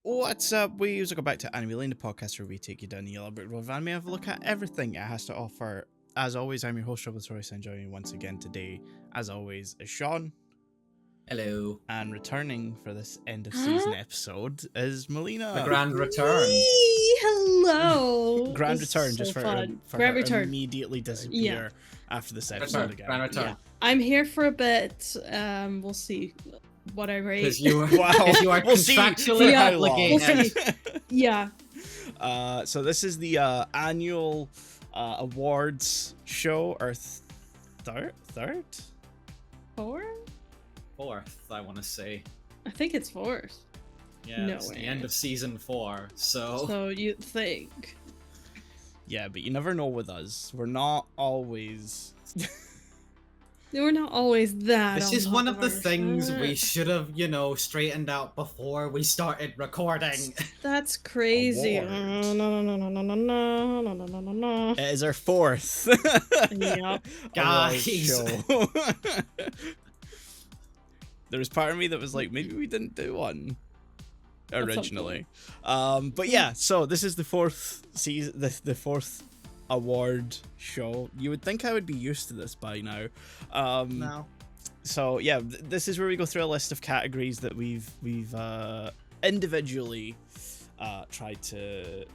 What's up? We usually go back to Melina, the podcast where we take you down the yellow brick road of anime and have a look at everything it has to offer. As always, I'm your host, Notorious, and joining me once again today, as always, is Shaun. Hello. And returning for this end of season episode is Melina. The grand return. Hello. Grand This return, is just so for fun. her Grand return. immediately disappear after this episode Return. again. Grand return. Yeah. I'm here for a bit. We'll see what I rate. Because you, Wow. you are We'll see contractually for how obligated. long. We'll see. Yeah. So this is the annual awards show, or third? Fourth, I want to say. I think it's fourth. Yeah, No it's way. the end of season 4, so... So you think. Yeah, but you never know with us. We're not always... We're not always that. This on is top one of the our things shit. we should have, straightened out before we started recording. That's crazy. Award. No. It is our fourth Yep. Guys. show. There was part of me that was like, maybe we didn't do one originally. But yeah, so this is the fourth season, the fourth award show. You would think I would be used to this by now. No. So yeah, this is where we go through a list of categories that we've individually tried to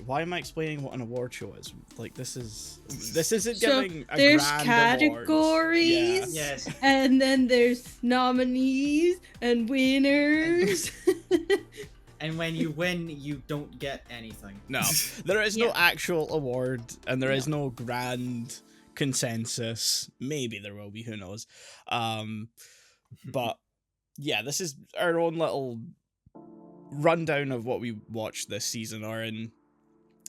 why am I explaining what an award show is? Like this isn't So giving a there's grand award. categories. Yeah. Yes. And then there's nominees and winners. And when you win, you don't get anything. No, there is no Yeah. actual award, and there is No. no grand consensus. Maybe there will be, who knows? But yeah, this is our own little rundown of what we watched this season, or in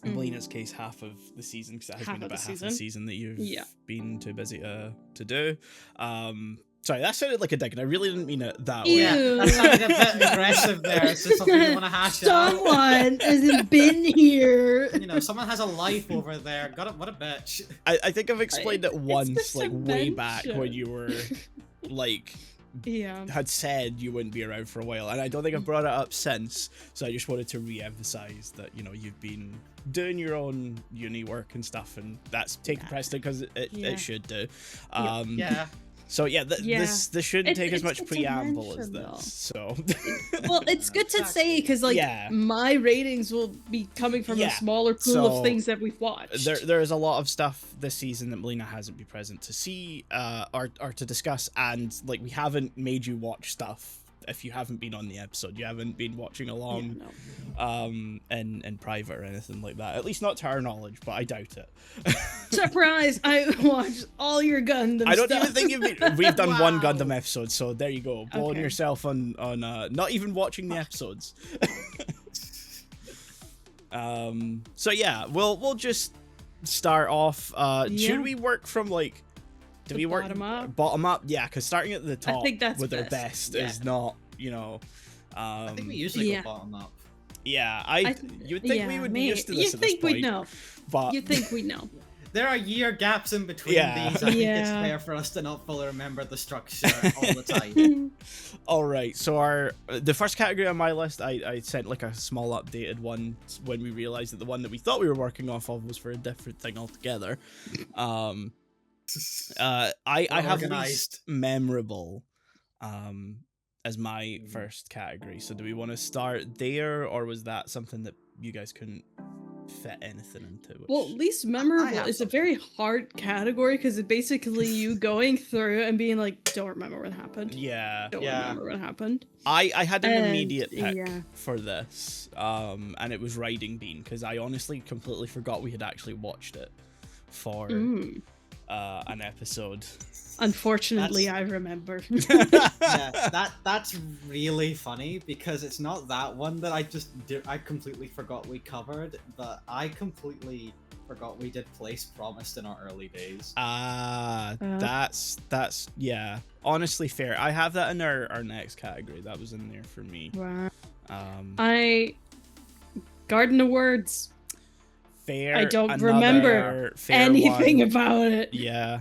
Melina's case, half of the season, because it has Half been of the about half of the season. season that you've Yeah. been too busy to do. Sorry, that sounded like a dig, and I really didn't mean it that way. Yeah, Ew. that sounded a bit aggressive there. Is there something you want to hash out? Someone hasn't been here. Someone has a life over there. What a bitch. I think I've explained it once, just a like way back mention. when you were like Yeah. had said you wouldn't be around for a while, and I don't think I've brought it up since. So I just wanted to re-emphasize that you've been doing your own uni work and stuff, and that's taking precedent because it should do. Yeah. So yeah, Yeah. this shouldn't take as It's much good to preamble as mention, this. though. So Well, it's good to say because, Yeah. my ratings will be coming from Yeah. a smaller pool So, of things that we've watched. there is a lot of stuff this season that Melina hasn't been present to see or to discuss, and like we haven't made you watch stuff if you haven't been on the episode. You haven't been watching along in private or anything like that, at least not to our knowledge, but I doubt it. Surprise! I watched all your Gundam I don't stuff. even think we've done one Wow. Gundam episode, so there you go, blowing Okay. yourself on not even watching the episodes. So yeah, we'll just start off. Should we work from like do The we work bottom up? Yeah, because starting at the top think that's with our best. best is not I think we usually Yeah. go bottom up. yeah, you would think we would be used to this You at this think we'd point, know? but You think we know? There are year gaps in between Yeah. these. I think it's Yeah. fair for us to not fully remember the structure all the time. all right, so the first category on my list, I sent like a small updated one when we realized that the one that we thought we were working off of was for a different thing altogether. I have Organized. least memorable as my first category. So do we want to start there, or was that something that you guys couldn't fit anything into? Which... Well, least memorable have is a very hard category because it's basically you going through and being like, don't remember what happened. yeah, Don't Yeah. remember what happened. I had an And, immediate pick yeah. for this, and it was Riding Bean, because I honestly completely forgot we had actually watched it for an episode. Unfortunately, I remember. Yeah, that's really funny because it's not that one that I completely forgot we covered, but I completely forgot we did Place Promised in our early days. That's yeah, honestly fair. I have that in our next category. That was in there for me. Wow. Um Garden of Words. fair. I don't another remember fair anything one. about it. Yeah.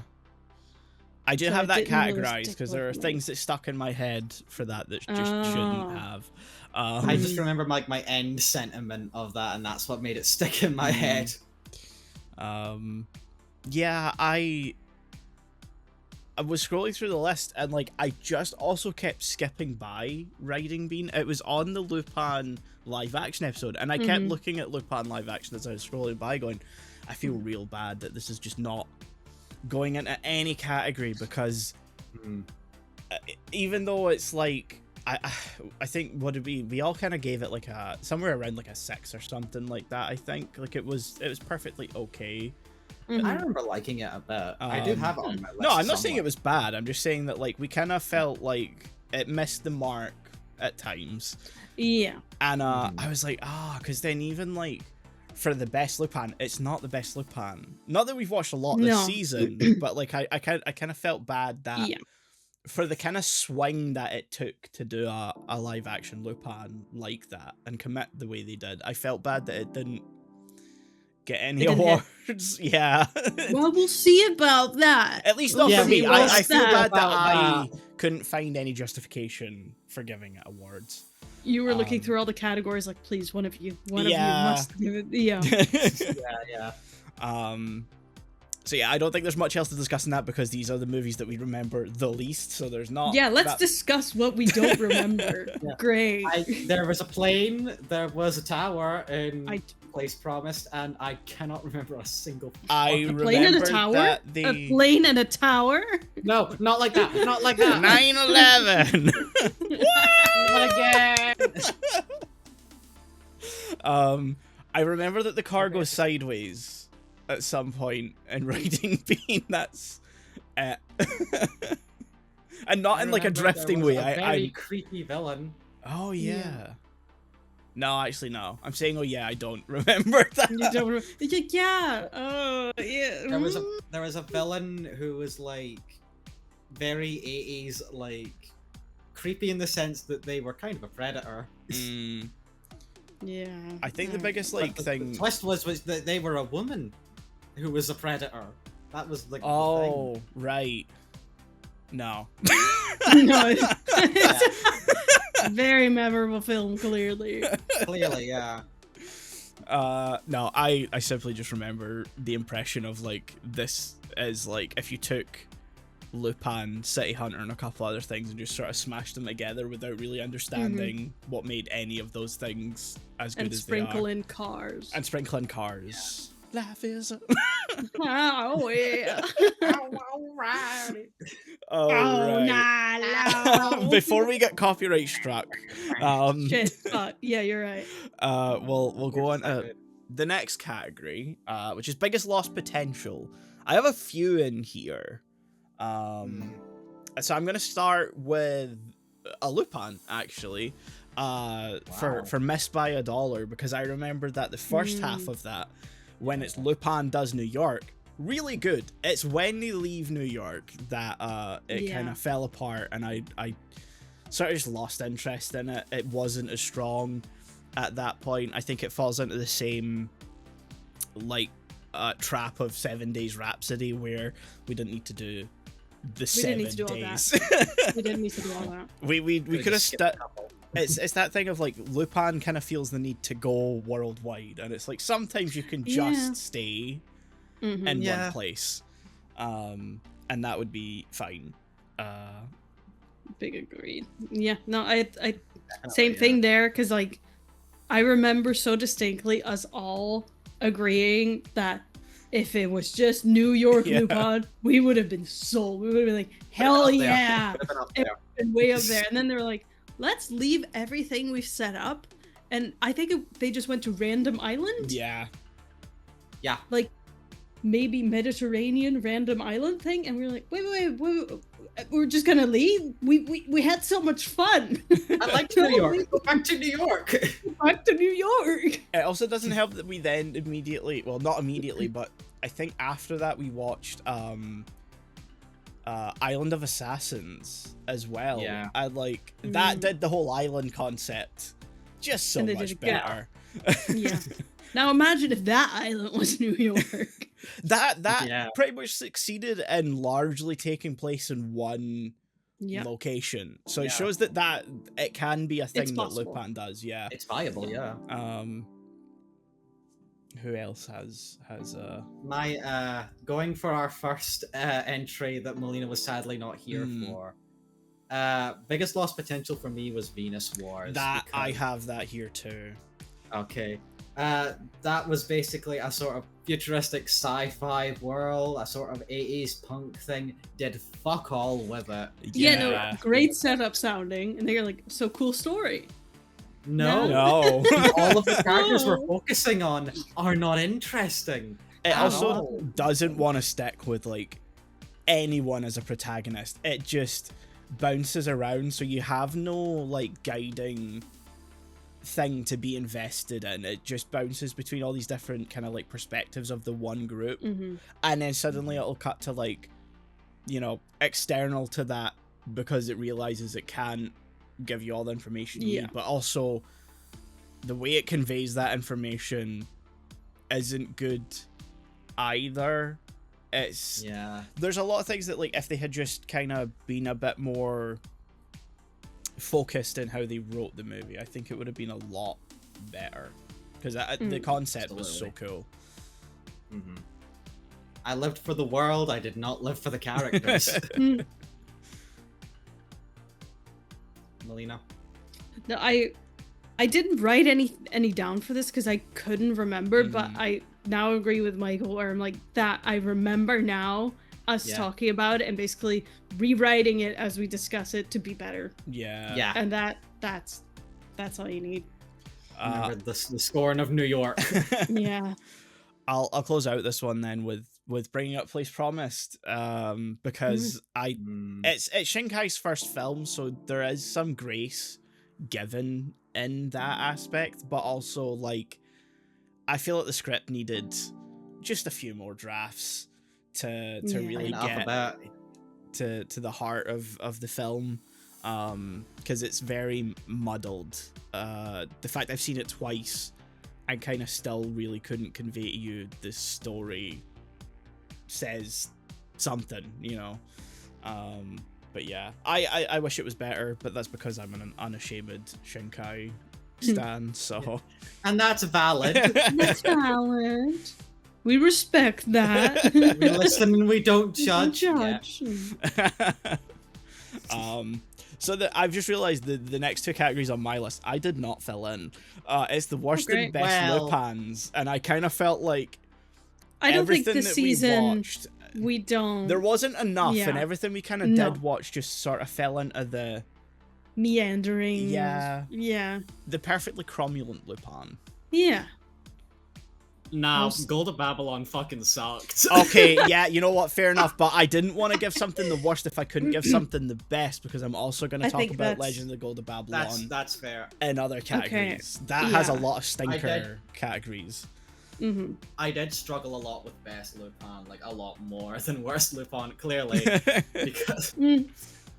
I do So have it that didn't really categorized stick because there are with me. things that stuck in my head for that just Oh. shouldn't have. I just remember like my end sentiment of that, and that's what made it stick in my head. Yeah, I was scrolling through the list and like I just also kept skipping by Riding Bean. It was on the Lupin live action episode, and I kept looking at Lupin live action as I was scrolling by, going, I feel real bad that this is just not going into any category because even though it's like I think what did we all kind of gave it like a somewhere around like a 6 or something like that. I think like it was perfectly okay. I remember liking it a bit. I do have it on my list. No, I'm not saying it was bad. I'm just saying that like we kind of felt like it missed the mark at times. Yeah. And I was like, because then even like for the best Lupin, it's not the best Lupin. Not that we've watched a lot this season, but like I kind of felt bad that for the kind of swing that it took to do a live action Lupin like that and commit the way they did, I felt bad that it didn't get any awards. Yeah. Well, we'll see about that. At least not for me. I feel bad that I couldn't find any justification for giving it awards. You were looking through all the categories, like, please, one of you must do it. Yeah. yeah. So yeah, I don't think there's much else to discuss in that because these are the movies that we remember the least. So there's not. Yeah, let's discuss what we don't remember. Great. There was a plane. There was a tower in Place Promised, and I cannot remember a single. A plane and a tower. A plane and a tower. No, not like that. Not like that. 9/11. Not again. I remember that the car goes sideways at some point in Riding Bean. That's and not in like a drifting way. Very creepy villain. Oh yeah. No, actually no. I'm saying I don't remember that. You don't remember? Yeah. Oh yeah. There was a villain who was like very 80s, like creepy in the sense that they were kind of a predator. Yeah. I think the biggest like thing. The twist was that they were a woman who was a predator. That was like. Oh, right. No. No. It's a very memorable film, clearly. Clearly, yeah. No, I simply just remember the impression of like this is like if you took Lupin, City Hunter, and a couple other things and just sort of smashed them together without really understanding what made any of those things as good as they are. And sprinkle in cars. And sprinkle in cars. Yeah. Life is. Oh yeah. Right. Before we get copyright struck. Shit. Yeah, you're right. We'll go on to the next category, which is biggest lost potential. I have a few in here. So I'm gonna start with a Lupin actually. For Missed by a Dollar, because I remember that the first half of that, when it's Lupin does New York, really good. It's when they leave New York that it kind of fell apart, and I sort of just lost interest in it. It wasn't as strong at that point. I think it falls into the same like trap of 7 Days Rhapsody, where we didn't need to do the 7 days. We didn't need to do all that. We could have stuck. It's that thing of like Lupin kind of feels the need to go worldwide, and it's like sometimes you can just stay in one place, and that would be fine. Big agreed. Yeah, no, I same thing there, because like I remember so distinctly us all agreeing that if it was just New York Lupin, we would have been sold. We would have been like, hell yeah, it would have been way up there. And then they were like, let's leave everything we've set up, and I think they just went to random island. Yeah. Like maybe Mediterranean random island thing, and we were like, wait, we're just gonna leave? We had so much fun. I like New York. Go back to New York. Back to New York. It also doesn't help that we then immediately, well, not immediately, but I think after that we watched Island of Assassins as well. Yeah. And like that did the whole island concept just so much better. Yeah. Now imagine if that island was New York. that pretty much succeeded in largely taking place in one location. So it shows that it can be a thing that Lupin does. Yeah, it's viable. Yeah. Who else has my going for our first entry that Melina was sadly not here for. Biggest lost potential for me was Venus Wars. That I have that here too. Okay. That was basically a sort of futuristic sci-fi world, a sort of 80s punk thing. Did fuck all with it. Yeah, no, great setup sounding, and they're like, so cool story. No. All of the characters we're focusing on are not interesting. It also doesn't want to stick with like anyone as a protagonist. It just bounces around, so you have no like guiding thing to be invested in. It just bounces between all these different kind of like perspectives of the one group, and then suddenly it'll cut to like, you know, external to that because it realizes it can't give you all the information you need, but also the way it conveys that information isn't good either. It's there's a lot of things that like if they had just kind of been a bit more focused in how they wrote the movie, I think it would have been a lot better, because the concept was so cool. I lived for the world, I did not live for the characters. Melina? No, I didn't write any down for this because I couldn't remember, but I now agree with Michael, where I'm like, that I remember now us talking about it and basically rewriting it as we discuss it to be better. Yeah. And that's all you need. Remember the scorn of New York. Yeah. I'll close out this one then with bringing up Place Promised, because it's Shinkai's first film, so there is some grace given in that aspect, but also like I feel like the script needed just a few more drafts to really get to the heart of the film, because it's very muddled. The fact I've seen it twice and kind of still really couldn't convey to you this story says something, you know. But yeah, I wish it was better, but that's because I'm an unashamed Shinkai stan, so... And that's valid. That's valid. We respect that. We listen and we don't judge. So I've just realized the next two categories on my list I did not fill in. It's the worst and best Lupins, and I kind of felt like I don't think this season watched, we don't. There wasn't enough, and everything we kind of did watch just sort of fell into the meandering. Yeah. The perfectly cromulent Lupin. Yeah. Nah, Gold of Babylon fucking sucked. Okay, yeah, you know what? Fair enough, but I didn't want to give something the worst if I couldn't give something the best, because I'm also going to talk about Legend of the Gold of Babylon. That's fair. In other categories. Okay. That has a lot of stinker categories. I did struggle a lot with best Lupin, like a lot more than worst Lupin, clearly, because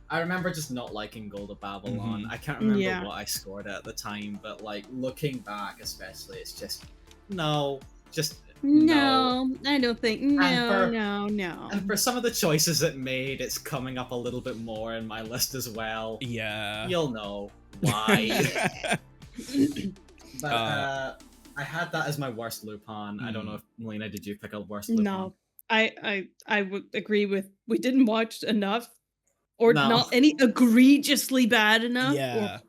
I remember just not liking Gold of Babylon. I can't remember what I scored at the time, but like looking back especially, it's just no. No, I don't think. No. And for some of the choices it made, it's coming up a little bit more in my list as well. Yeah. You'll know why. But I had that as my worst Lupin. I don't know if Melina, did you pick a worst Lupin? No, I would agree with. We didn't watch enough, or not any egregiously bad enough. Yeah.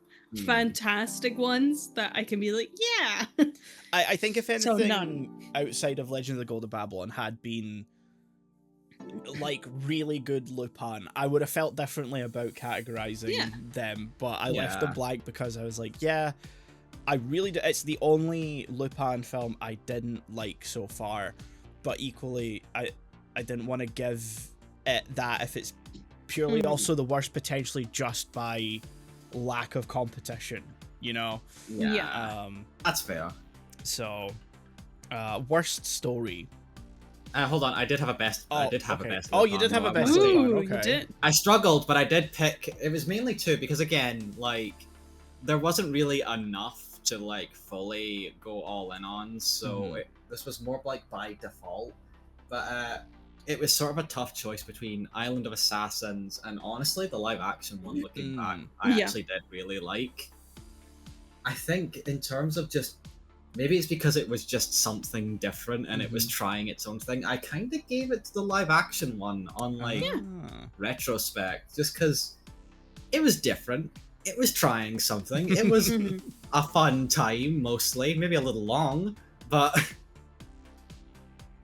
Fantastic ones that I can be like, yeah. I think if anything outside of Legend of the Gold of Babylon had been like really good Lupin, I would have felt differently about categorizing them, but I left them blank because I was like, I really do. It's the only Lupin film I didn't like so far, but equally I didn't want to give it that if it's purely also the worst potentially just by lack of competition, you know. That's fair. So worst story. Hold on, I did have a best. I did have a best. Oh, you did have a best. Okay. You did. I struggled, but I did pick. It was mainly two because again, like, there wasn't really enough to like fully go all in on. So this was more like by default. But it was sort of a tough choice between Island of Assassins and honestly the live action one. Looking back, I actually did really like. I think in terms of just maybe it's because it was just something different and it was trying its own thing. I kind of gave it to the live action one on like retrospect, just because it was different. It was trying something. It was a fun time, mostly, maybe a little long, but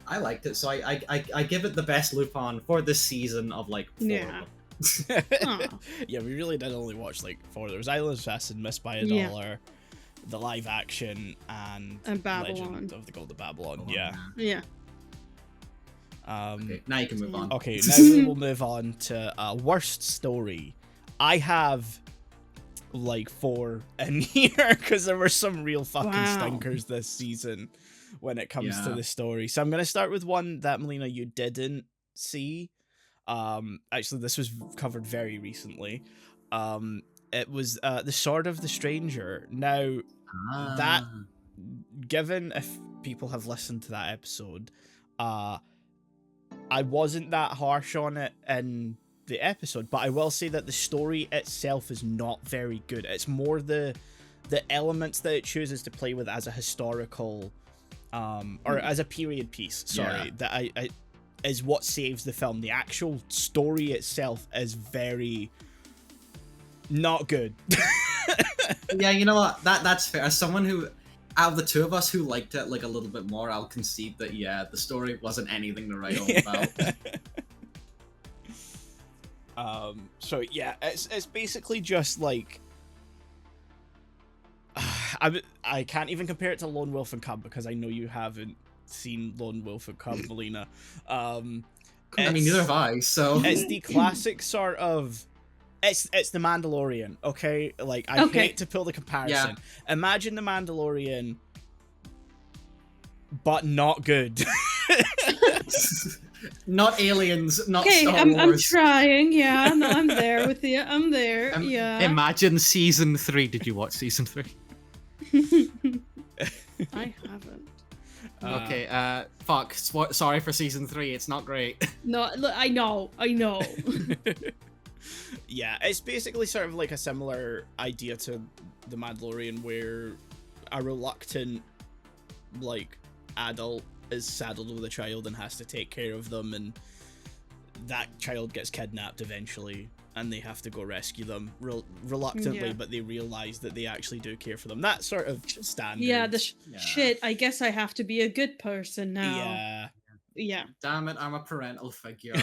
I liked it. So I give it the best Lupin for this season of like 4 of them. Yeah, we really did only watch like 4. There was Island Assassin, Missed by a Dollar, the live action, and Babylon. Legend of the Golden Babylon. Yeah. Okay, now you can move on. Okay, now we will move on to worst story. I have like 4 in here because there were some real fucking stinkers this season when it comes to the story. So I'm gonna start with one that Melina, you didn't see. Actually, this was covered very recently. It was The Sword of the Stranger. Now, that, given if people have listened to that episode, I wasn't that harsh on it in the episode, but I will say that the story itself is not very good. It's more the elements that it chooses to play with as a historical, or as a period piece, that I is what saves the film. The actual story itself is very not good. Yeah, you know what? That's fair. As someone who, out of the two of us who liked it like a little bit more, I'll concede that the story wasn't anything to write home about. So yeah, it's basically just like I can't even compare it to Lone Wolf and Cub because I know you haven't seen Lone Wolf and Cub, Melina. I mean, neither have I. So it's the classic sort of. It's the Mandalorian, okay? Like, I hate to pull the comparison. Yeah. Imagine the Mandalorian, but not good. Not aliens, not Star Wars. I'm trying, no, I'm there with you. I'm there, Imagine season 3. Did you watch season 3? I haven't. Okay, fuck. Sorry for season 3, it's not great. No, look, I know. Yeah, it's basically sort of like a similar idea to The Mandalorian, where a reluctant, like, adult is saddled with a child and has to take care of them, and that child gets kidnapped eventually, and they have to go rescue them reluctantly, but they realize that they actually do care for them. That sort of standard. Yeah, shit, I guess I have to be a good person now. Yeah. Damn it, I'm a parental figure.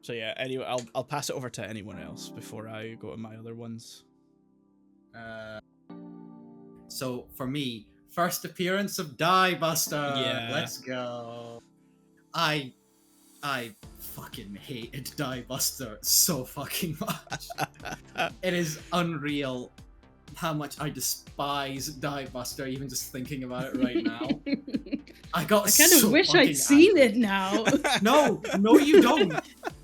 So yeah, anyway, I'll pass it over to anyone else before I go to my other ones. So for me, first appearance of Die Buster. Yeah. Let's go. I fucking hated Die Buster so fucking much. It is unreal how much I despise Die Buster, even just thinking about it right now. I kind of wish I'd seen it now. No, you don't.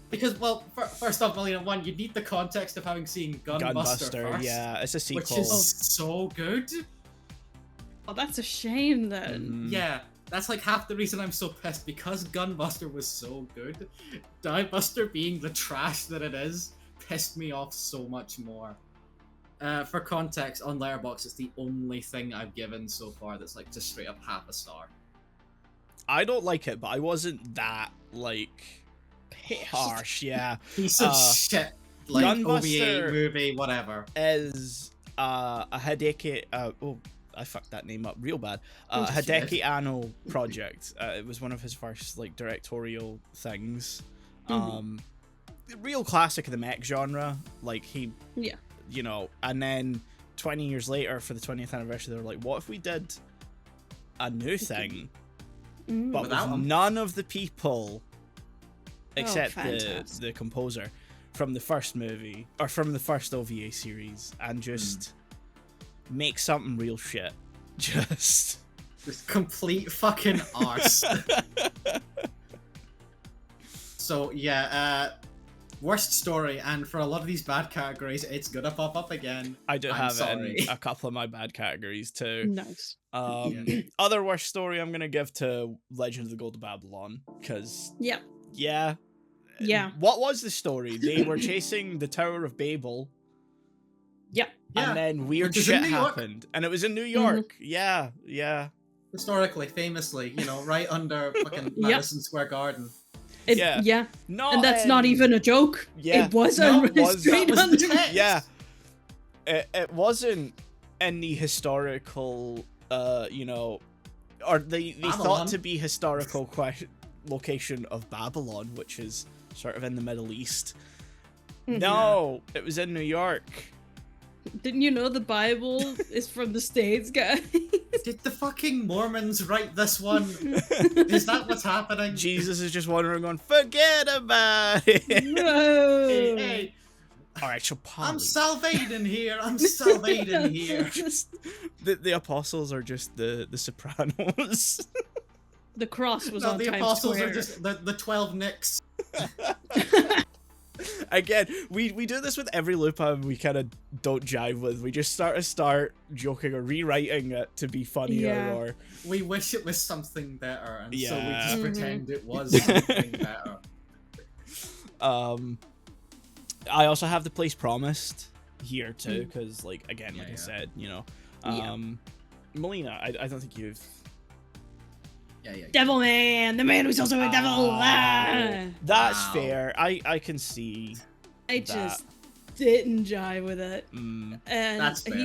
Because, well, first off, Melina, one, you need the context of having seen Gunbuster first. Yeah, it's a sequel. Which is so good. Oh, that's a shame then. Yeah, that's like half the reason I'm so pissed, because Gunbuster was so good. Die Buster being the trash that it is pissed me off so much more. For context, on Letterboxd, it's the only thing I've given so far that's like just straight up half a star. I don't like it, but I wasn't that, like, harsh, yeah. Piece of shit. Like, Gunbuster OVA, movie, whatever. Is a Hideki... I fucked that name up real bad. Hideki Anno project. It was one of his first, like, directorial things. Real classic of the mech genre. Like, he... Yeah. You know, and then 20 years later, for the 20th anniversary, they were like, what if we did a new thing, but with none of the people except the composer from the first movie, or from the first OVA series, and just make something real shit. Just complete fucking arse. So, yeah, worst story, and for a lot of these bad categories, it's gonna pop up again. I do I'm have sorry. it in a couple of my bad categories too. Nice. Other worst story I'm gonna give to Legend of the Gold of Babylon, because Yeah. yeah. What was the story? They were chasing the Tower of Babel. Yep. Yeah, And then weird which is shit in New York. happened, and it was in New York. Yeah. Historically, famously, right under fucking Yep. Madison Square Garden. Yeah. No, And that's not even a joke. Yeah. It was No, a it was- straight that was under. the text. Yeah. It wasn't any historical, or they thought Babylon. to be historical location of Babylon, which is sort of in the Middle East. No, it was in New York. Didn't you know the Bible is from the States, guys? Did the fucking Mormons write this one? Is that what's happening? Jesus is just wandering on, forget about it. No. Hey, Alright, so I'm Polly. salvating here. I'm salvating here. Just the apostles are just the Sopranos. The cross was No, on the Times apostles Square. are just the 12 Nicks. Again, we do this with every Lupin we kind of don't jive with. We just start joking or rewriting it to be funnier Yeah. or We wish it was something better, and so we Yeah. just pretend it was something better. I also have The Place Promised here too, because like again, like I said, Melina, I don't think you've. Yeah. Devil Man, the man who's also a devil. That's Wow. fair. I can see. I just didn't jive with it. Mm, And That's fair,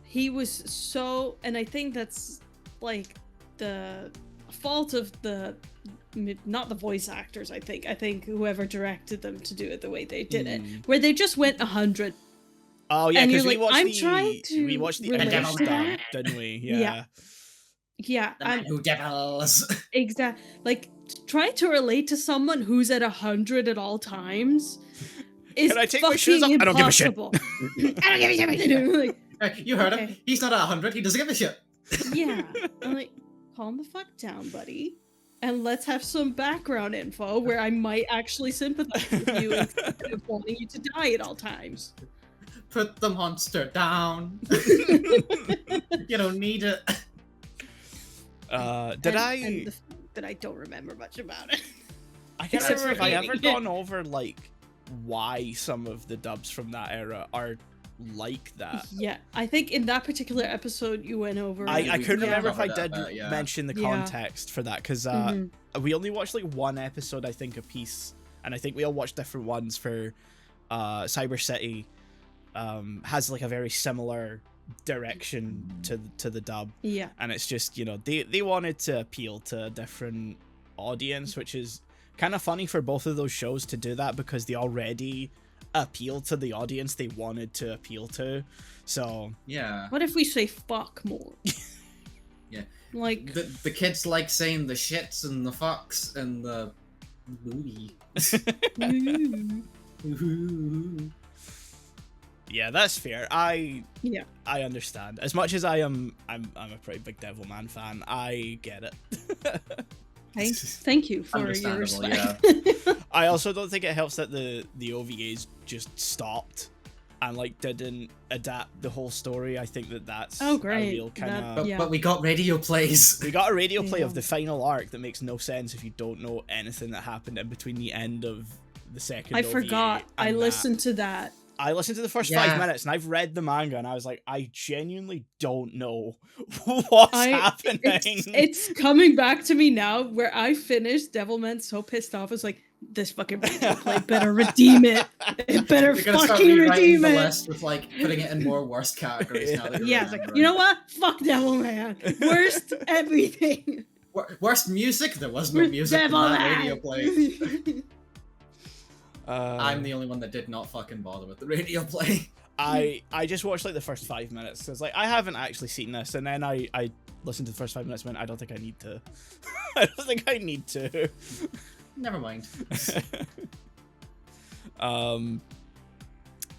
he was so, and I think that's like the fault of not the voice actors. I think whoever directed them to do it the way they did it, where they just went 100. oh yeah, And because you're we like, watched I'm trying to we watched the relate English to dub, that. didn't we? Yeah. Yeah, The man who devils. exactly. Like trying to relate to someone who's at 100 at all times is Can I take fucking my shoes off? I don't give a shit. impossible. I don't give a shit. Like, You heard him. Okay. He's not at 100. He doesn't give a shit. yeah, I'm like, calm the fuck down, buddy, and let's have some background info where I might actually sympathize with you instead of wanting you to die at all times. Put the monster down. You don't need it. Did I? That I don't remember much about it. I can't Except remember if for I hating ever it. gone over like why some of the dubs from that era are like that. Yeah, I think in that particular episode you went over. I couldn't Yeah. remember if I Covered did that bit, yeah. mention the Yeah. context for that because Mhm. we only watched like one episode, I think, a piece, and I think we all watched different ones for Cyber City. Has like a very similar direction to the dub, Yeah. and it's just they wanted to appeal to a different audience, which is kind of funny for both of those shows to do that because they already appeal to the audience they wanted to appeal to. So Yeah. What if we say fuck more? Yeah. Like The kids like saying the shits and the fucks and the booty. yeah, that's fair. I yeah. understand. As much as I'm a pretty big Devilman fan, I get it. Thank you for your Understandable, respect. I also don't think it helps that the OVAs just stopped and like didn't adapt the whole story. I think that's Oh, a great. real kind That- of. yeah. But we got radio plays. We got a radio play Yeah. of the final arc that makes no sense if you don't know anything that happened in between the end of the second. I OVA forgot. I and that. listened to that. I listened to the first Yeah. 5 minutes and I've read the manga and I was like, I genuinely don't know what's happening. It's coming back to me now where I finished Devilman so pissed off. I was like, this fucking radio play better redeem it. It better We're gonna start fucking rewriting redeem the it. list with like putting it in more worst categories now that you're Yeah, it's like, remembering. you know what? Fuck Devilman. Worst everything. Worst music? There was no Worst music in that radio Devilman. play. I'm the only one that did not fucking bother with the radio play. I just watched like the first 5 minutes because like I haven't actually seen this, and then I listened to the first 5 minutes and went, I don't think I need to. I don't think I need to. Never mind.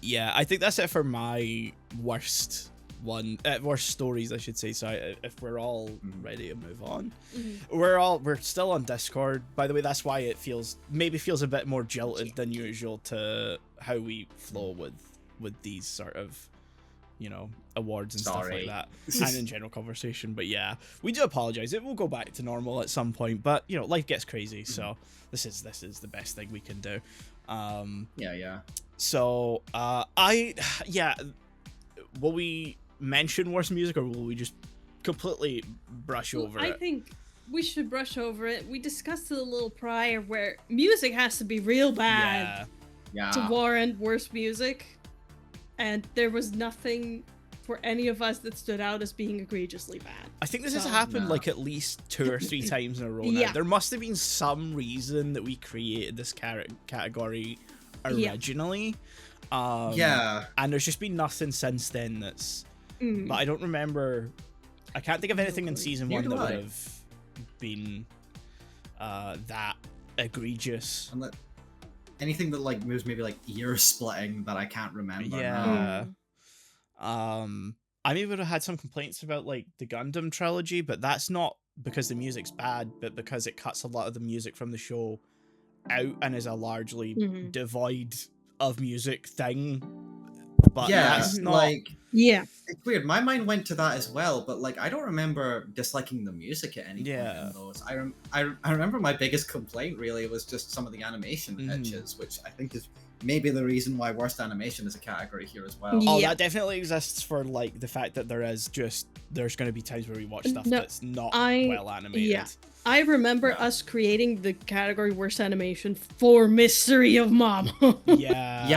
Yeah, I think that's it for my worst one, worst stories, I should say. So if we're all ready to move on, Mm-hmm. we're still on Discord. By the way, that's why it feels a bit more jilted than usual to how we flow with these sort of, you know, awards and stuff like that, and in general conversation. But yeah, we do apologize. It will go back to normal at some point, but you know, life gets crazy, so this is the best thing we can do. So will we mention worst music, or will we just completely brush over it? I think we should brush over it. We discussed it a little prior, where music has to be real bad to warrant worst music, and there was nothing for any of us that stood out as being egregiously bad. I think this has happened like at least 2 or 3 times in a row now. Yeah. There must have been some reason that we created this category originally. And there's just been nothing since then that's... But I don't remember... I can't think of anything in season 1 that would have been that egregious. Anything that like moves maybe like ear splitting that I can't remember. Yeah. I maybe would have had some complaints about like the Gundam trilogy, but that's not because the music's bad, but because it cuts a lot of the music from the show out and is a largely devoid of music thing. But that's not like it's weird. My mind went to that as well, but like I don't remember disliking the music at any point in those. I remember my biggest complaint really was just some of the animation pitches, which I think is maybe the reason why worst animation is a category here as well. Oh, that definitely exists for like the fact that there's going to be times where we watch stuff that's not well animated. Yeah. I remember us creating the category worst animation for Mystery of Mama. And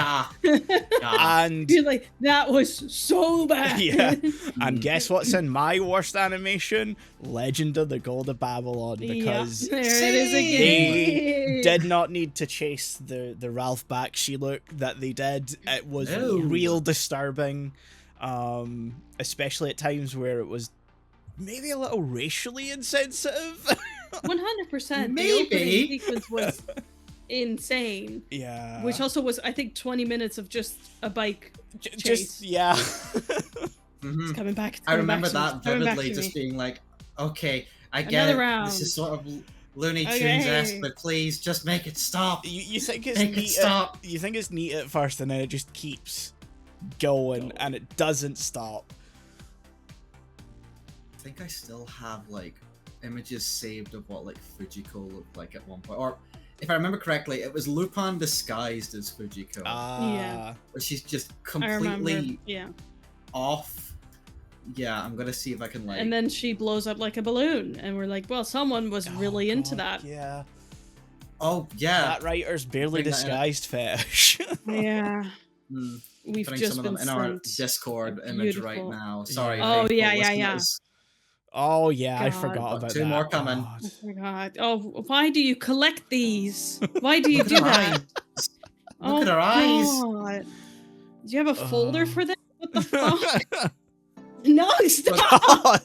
you're like, that was so bad. And guess what's in my worst animation? Legend of the Gold of Babylon, because there it is again. They did not need to chase the Ralph Bakshi look that they did. It was real disturbing, especially at times where it was maybe a little racially insensitive. 100%. Maybe. The opening sequence was insane. Yeah. Which also was, I think, 20 minutes of just a bike chase. It's coming back. I remember that vividly, just being like, okay, I get it. This is sort of Looney Tunes-esque, but please just make it stop. You think it's neat? You think it's neat at first, and then it just keeps going, and it doesn't stop. I think I still have like images saved of what like Fujiko looked like at one point, or if I remember correctly, it was Lupin disguised as Fujiko. Where she's just completely off. Yeah, I'm gonna see if I can like. And then she blows up like a balloon, and we're like, well, someone was really into that. Yeah. Oh yeah. That writer's barely disguised fetish. We've putting just some been of them in our Discord image right now. Sorry. Oh yeah. Oh yeah, God. I forgot about that. 2 more coming. Oh my God. Oh, why do you collect these? Why do you do that? Look at her eyes. God. Do you have a folder for that? What the fuck? No, stop!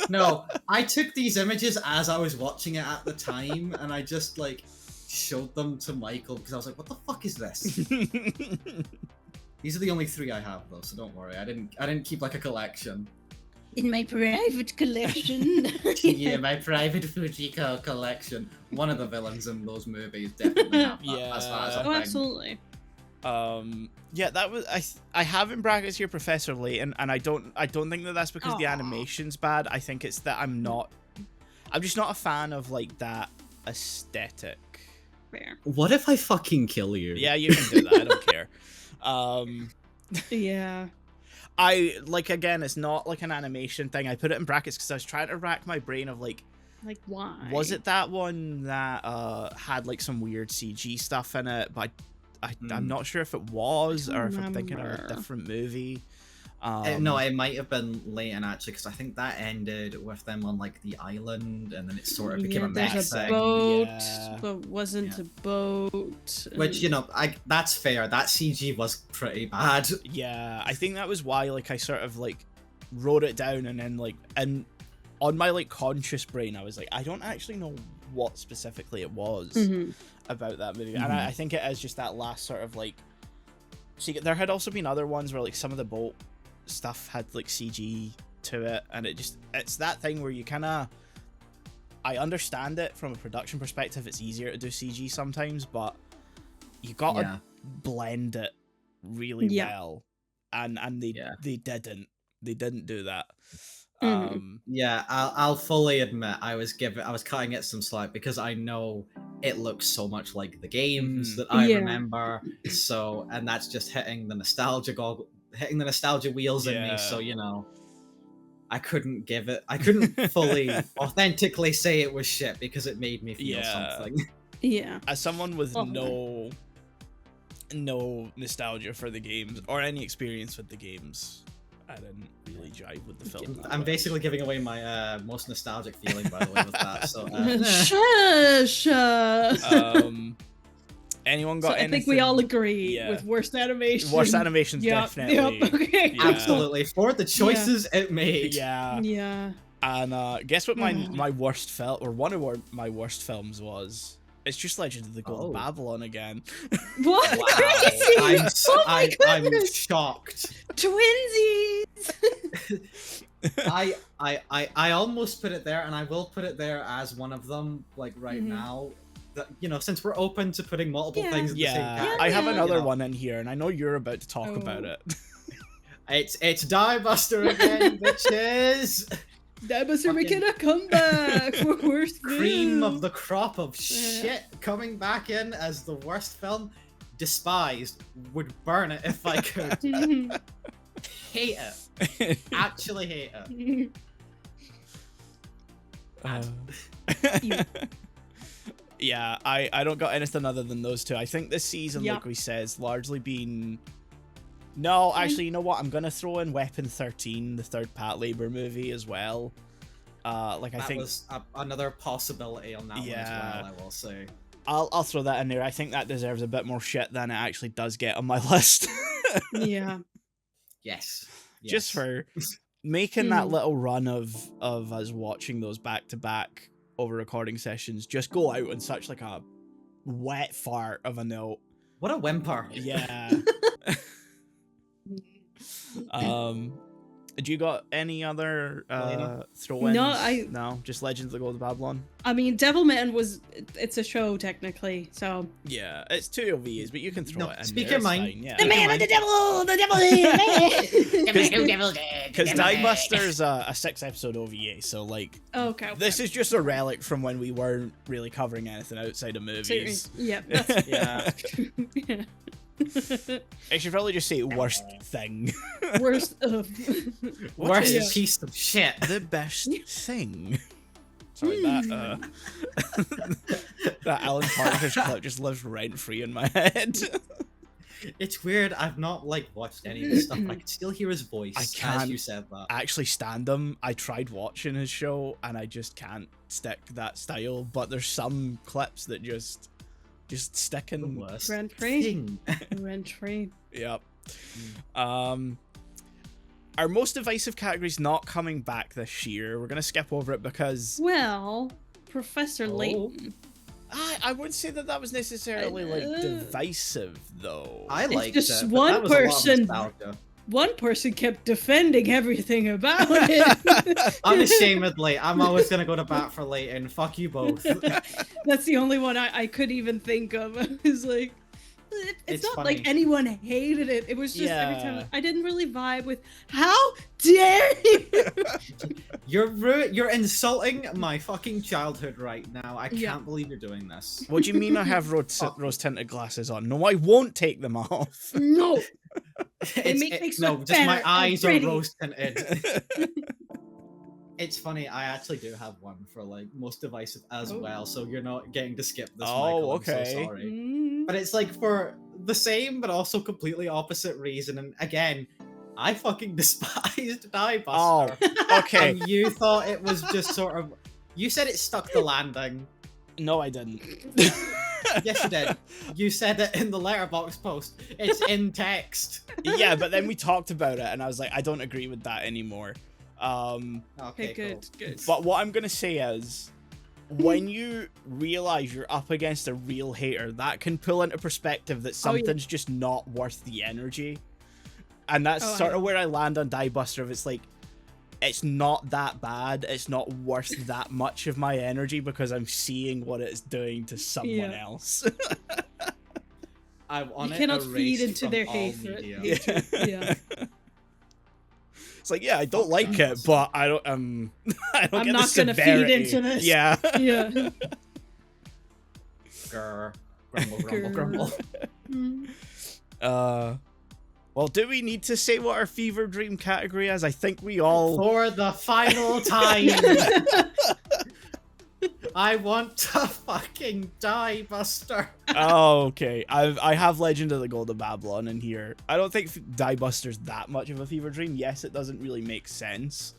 No, I took these images as I was watching it at the time, and I just like showed them to Michael because I was like, "What the fuck is this?" These are the only 3 I have though, so don't worry. I didn't keep like a collection. In my private collection. Yeah, my private Fujiko collection. One of the villains in those movies definitely have that. As far as oh, absolutely. Yeah, that was I have in brackets here Professor Layton, and I don't think that that's because the animation's bad. I think it's that I'm just not a fan of like that aesthetic. Fair. What if I fucking kill you? Yeah, you can do that. I don't care. Yeah. I like, again, it's not like an animation thing. I put it in brackets because I was trying to rack my brain of like why was it that one that had like some weird CG stuff in it, but I'm not sure if it was or if I'm thinking of a different movie. No, it might have been Layton actually, because I think that ended with them on like the island, and then it sort of became a mess thing. Boat, but wasn't a boat. Which, you know, that's fair. That CG was pretty bad. Yeah, I think that was why like I sort of like wrote it down, and then like on my like conscious brain I was like, I don't actually know what specifically it was about that movie, and I think it is just that last sort of like. See, there had also been other ones where like some of the boat stuff had like CG to it, and it's that thing where you kind of, I understand it from a production perspective. It's easier to do CG sometimes, but you gotta blend it really well, and they didn't do that. I'll fully admit I was cutting it some slack because I know it looks so much like the games that I remember. So, and that's just hitting the nostalgia wheels in me. So, you know, I couldn't fully authentically say it was shit because it made me feel something. Yeah. As someone with no nostalgia for the games or any experience with the games, I didn't really jive with the film. I'm basically giving away my most nostalgic feeling, by the way, with that. So, shush. Anyone got anything? I think we all agree with worst animation. Worst animation, definitely. Okay. Absolutely, for the choices it made. Yeah. And guess what my worst film, or one of my worst films was? It's just Legend of the Golden Babylon again. What? Wow. Crazy! I'm shocked. Twinsies! I almost put it there, and I will put it there as one of them, like right now. That, you know, since we're open to putting multiple things in the same category. I have another one in here, and I know you're about to talk about it. It's Die Buster again, bitches! Die Buster making a comeback for worst cream of the crop of shit coming back in as the worst film. Despised. Would burn it if I could. Hate it. Actually hate it. Yeah, I don't got anything other than those two. I think this season, like we said, has largely been... No, actually, you know what? I'm going to throw in Weapon 13, the third Patlabor movie as well. I think was another possibility on that one as well, I will say. I'll throw that in there. I think that deserves a bit more shit than it actually does get on my list. Yes. Just for making that little run of us watching those back to back over recording sessions just go out on such like a wet fart of a note. What a whimper. Yeah. Do you got any other throw-ins? No, just Legends of the Golden Babylon. I mean, Devilman it's a show technically, so yeah, it's 2 OVAs, but you can throw it in. Speak your mind. Yeah. The man of the devil, because Die Buster's a 6-episode OVA, so like, okay. This is just a relic from when we weren't really covering anything outside of movies. Yeah. I should probably just say worst thing. Worst piece of shit. The best thing. Sorry, that Alan Partridge clip just lives rent free in my head. It's weird. I've not watched any of this stuff. I can still hear his voice. I can't as you said that. Actually stand him. I tried watching his show and I just can't stick that style. But there's some clips that just stick in rent free. Rent free. Yep. Our most divisive category's not coming back this year. We're gonna skip over it because Professor Layton. I wouldn't say that was necessarily divisive though. I liked just it. One person kept defending everything about it. Unashamedly, I'm always gonna go to bat for Layton. Fuck you both. That's the only one I could even think of. I was like, it's not funny. like anyone hated it. It was just every time I didn't really vibe with. How dare you? You're insulting my fucking childhood right now. I can't believe you're doing this. What do you mean I have rose tinted glasses on? No, I won't take them off. No. It makes just my eyes are rose tinted. It's funny, I actually do have one for most divisive as well, so you're not getting to skip this, Michael. Okay. I'm so sorry. But it's for the same but also completely opposite reason, and again, I fucking despised Die Buster. Oh, okay. And you thought it was just sort of... You said it stuck the landing. No, I didn't. Yes, you did. You said it in the letterbox post. It's in text. Yeah, but then we talked about it, and I was like, I don't agree with that anymore. Okay, good. But what I'm gonna say is, when you realize you're up against a real hater, that can pull into perspective that something's just not worth the energy. And that's Oh, sort I of know. where I land on Die Buster. If it's like, it's not that bad. It's not worth that much of my energy because I'm seeing what it's doing to someone else. I want You it cannot feed erased into from their all hatred. media. Hatred. Yeah. It's like, yeah, I don't Fuck like Die it, Buster. but I don't I don't I'm get not the gonna feed severity. into this. Yeah. Yeah. Grr. Grumble, grumble, grumble. Well, do we need to say what our fever dream category is? I think we all. For the final time, I want to fucking die, Buster. Oh, okay. I have Legend of the Golden Babylon in here. I don't think Die Buster's that much of a fever dream. Yes, it doesn't really make sense.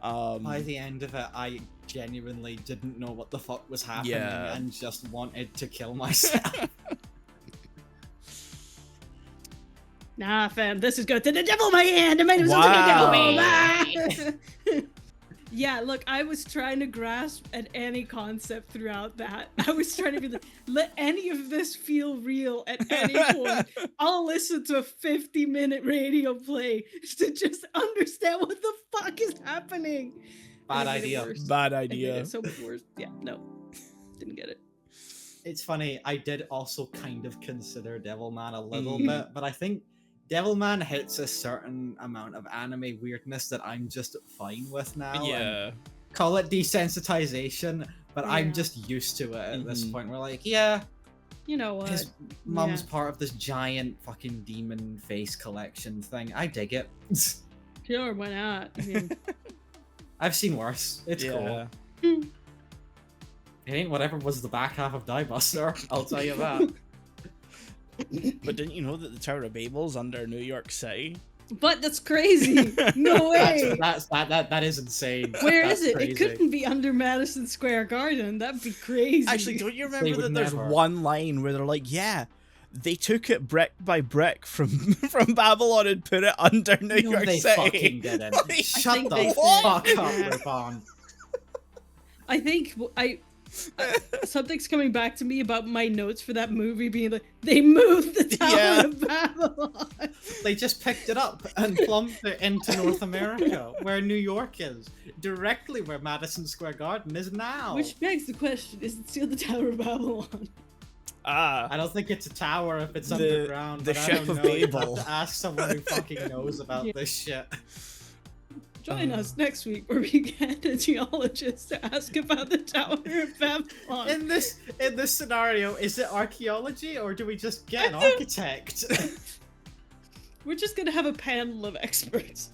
By the end of it, I genuinely didn't know what the fuck was happening and just wanted to kill myself. Nah, fam, this is good to the devil, my hand. I made him something to devil. Yeah, look, I was trying to grasp at any concept throughout that. I was trying to be like, let any of this feel real at any point. I'll listen to a 50-minute radio play to just understand what the fuck is happening. Bad And it made it idea. worse. Bad It made idea. it so much worse. Yeah, no. Didn't get it. It's funny, I did also kind of consider Devilman a little Mhm. bit, but I think Devilman hits a certain amount of anime weirdness that I'm just fine with now. Yeah. And call it desensitization, but Yeah. I'm just used to it at this Mhm. point. We're like, yeah, You know what? his mum's part of this giant fucking demon face collection thing. I dig it. Sure, why not? I mean, I've seen worse. It's cool. It ain't whatever was the back half of Die Buster, I'll tell you that. But didn't you know that the Tower of Babel's under New York City? but that's crazy. No way. That is insane. Where That's is it? crazy. It couldn't be under Madison Square Garden. That'd be crazy. Actually, don't you They remember would that there's never. one line where they're like, yeah, they took it brick by brick from from Babylon and put it under New No, York they City. fucking didn't. Like, Shut think the they fuck did. up, Yeah. Ribbon. I think something's coming back to me about my notes for that movie being like, they moved the Tower Yeah. of Babylon. They just picked it up and plumped it into North America, where New York is, directly where Madison Square Garden is now. Which begs the question, is it still the Tower of Babylon? I don't think it's a tower if it's The- underground. the but ship I don't of know. You'd have Babel. to ask someone who fucking knows about Yeah. this shit. Join us next week where we get a geologist to ask about the Tower of Babylon. In this scenario, is it archaeology or do we just get an architect? We're just gonna have a panel of experts.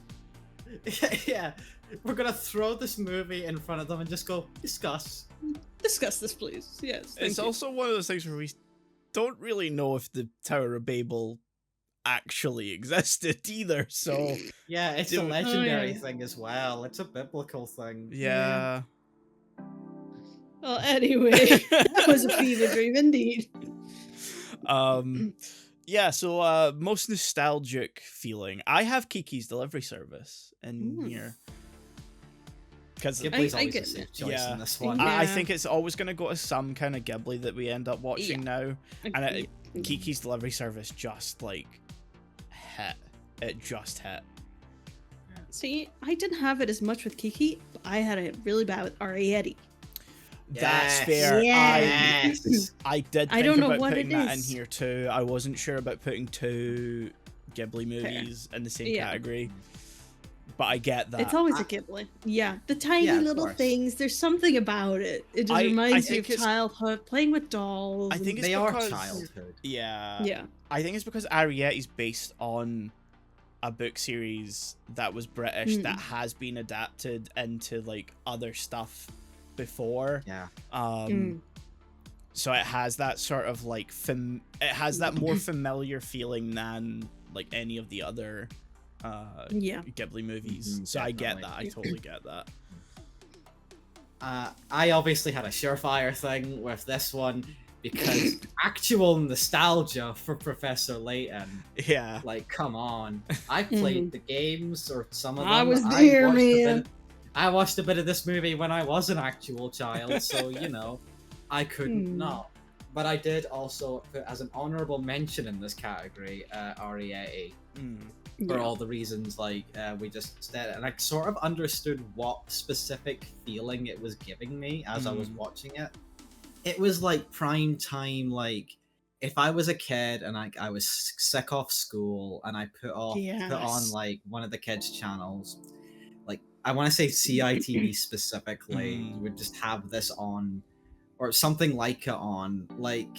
Yeah, we're gonna throw this movie in front of them and just go discuss. Discuss this, please. Yes. thank It's you. also one of those things where we don't really know if the Tower of Babel actually existed either. So Yeah, it's Do a it. legendary Oh, yeah. thing as well. It's a biblical thing. yeah. Well, anyway, that was a fever dream indeed. Yeah, so most nostalgic feeling. I have Kiki's Delivery Service in Ooh. here. Because Ghibli's I always get a safe it. choice Yeah. in this one. I Yeah. think it's always going to go to some kind of Ghibli that we end up watching now. And Kiki's Delivery Service just like hit. It just hit. See, I didn't have it as much with Kiki, but I had it really bad with Ariete. That's Yes. fair. Yes. I did I think don't know about what putting it that in is. here too. I wasn't sure about putting two Ghibli movies in the same Yeah. category. But I get that. It's always a Ghibli. Yeah, the tiny Yeah, of little course. things. There's something about it. It just I reminds you think of it's- childhood, playing with dolls. I think it's They are because- childhood. Yeah. Yeah. I think it's because Ariete's based on a book series that was British that has been adapted into like other stuff before. Yeah. So it has that sort of like it has that more familiar feeling than like any of the other Yeah. Ghibli movies. Mhm, So I get definitely. that. I totally get that. I obviously had a surefire thing with this one because actual nostalgia for Professor Layton. Yeah. Like, come on. I played the games or some of them. I was there, man. I watched a bit of this movie when I was an actual child, so, you know, I couldn't not. But I did also put as an honorable mention in this category, Ariete. for all the reasons like we just said, and I sort of understood what specific feeling it was giving me as I was watching it. It was like prime time, like if I was a kid and I was sick off school and I put on like one of the kids' channels, like I want to say CITV specifically, would just have this on or something like it on, like,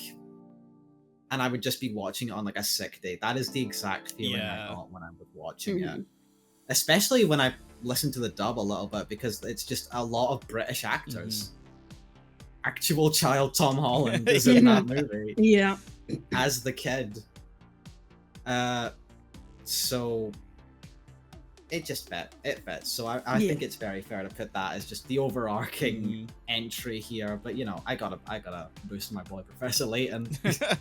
and I would just be watching it on like a sick day. That is the exact feeling I got when I was watching it. Especially when I listened to the dub a little bit, because it's just a lot of British actors. Actual child Tom Holland is in that movie. Yeah. As the kid. So it just it fits. So I think it's very fair to put that as just the overarching entry here. But you know, I gotta boost my boy Professor Layton.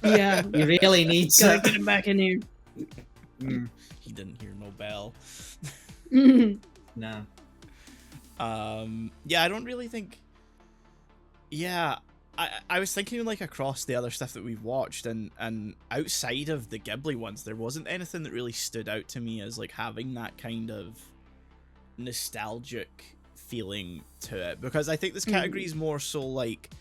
Yeah. He really needs to get him back in here. He didn't hear no bell. No. Yeah, I don't really think. Yeah, I was thinking like across the other stuff that we've watched, and outside of the Ghibli ones, there wasn't anything that really stood out to me as like having that kind of nostalgic feeling to it, because I think this category is more so like,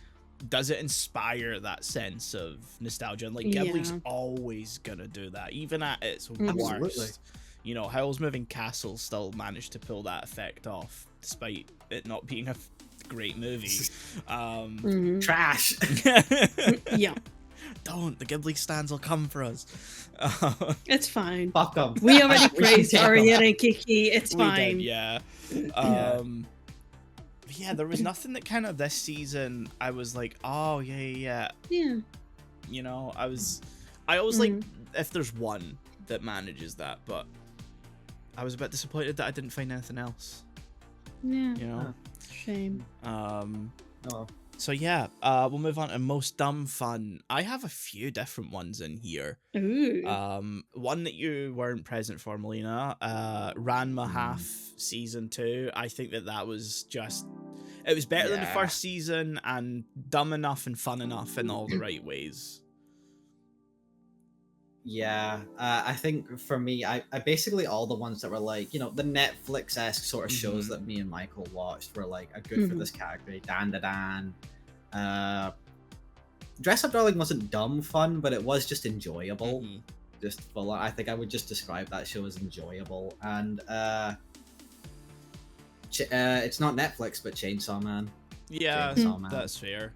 does it inspire that sense of nostalgia? And like Ghibli's always gonna do that, even at its worst. You know, Howl's Moving Castle still managed to pull that effect off, despite it not being a great movie. Trash. Yeah. Don't. The Ghibli stands will come for us. It's fine. Fuck them. We already praised Ariana and Kiki. It's fine. We did, yeah, there was nothing that kind of this season I was like, oh, yeah. Yeah. You know, I always like if there's one that manages that, but I was a bit disappointed that I didn't find anything else. Yeah. You know? Shame. So yeah, we'll move on to most dumb fun. I have a few different ones in here. Ooh. One that you weren't present for, Melina, Ranma Half Season 2. I think that was just, it was better than the first season and dumb enough and fun enough in all the right ways. Yeah, I think for me, I basically all the ones that were like, you know, the Netflix-esque sort of shows that me and Michael watched were like a good for this category. Dan Da Dan. Dress Up Darling wasn't dumb fun, but it was just enjoyable. Just full on. I think I would just describe that show as enjoyable. And it's not Netflix, but Chainsaw Man. Yeah, Chainsaw Man. That's fair.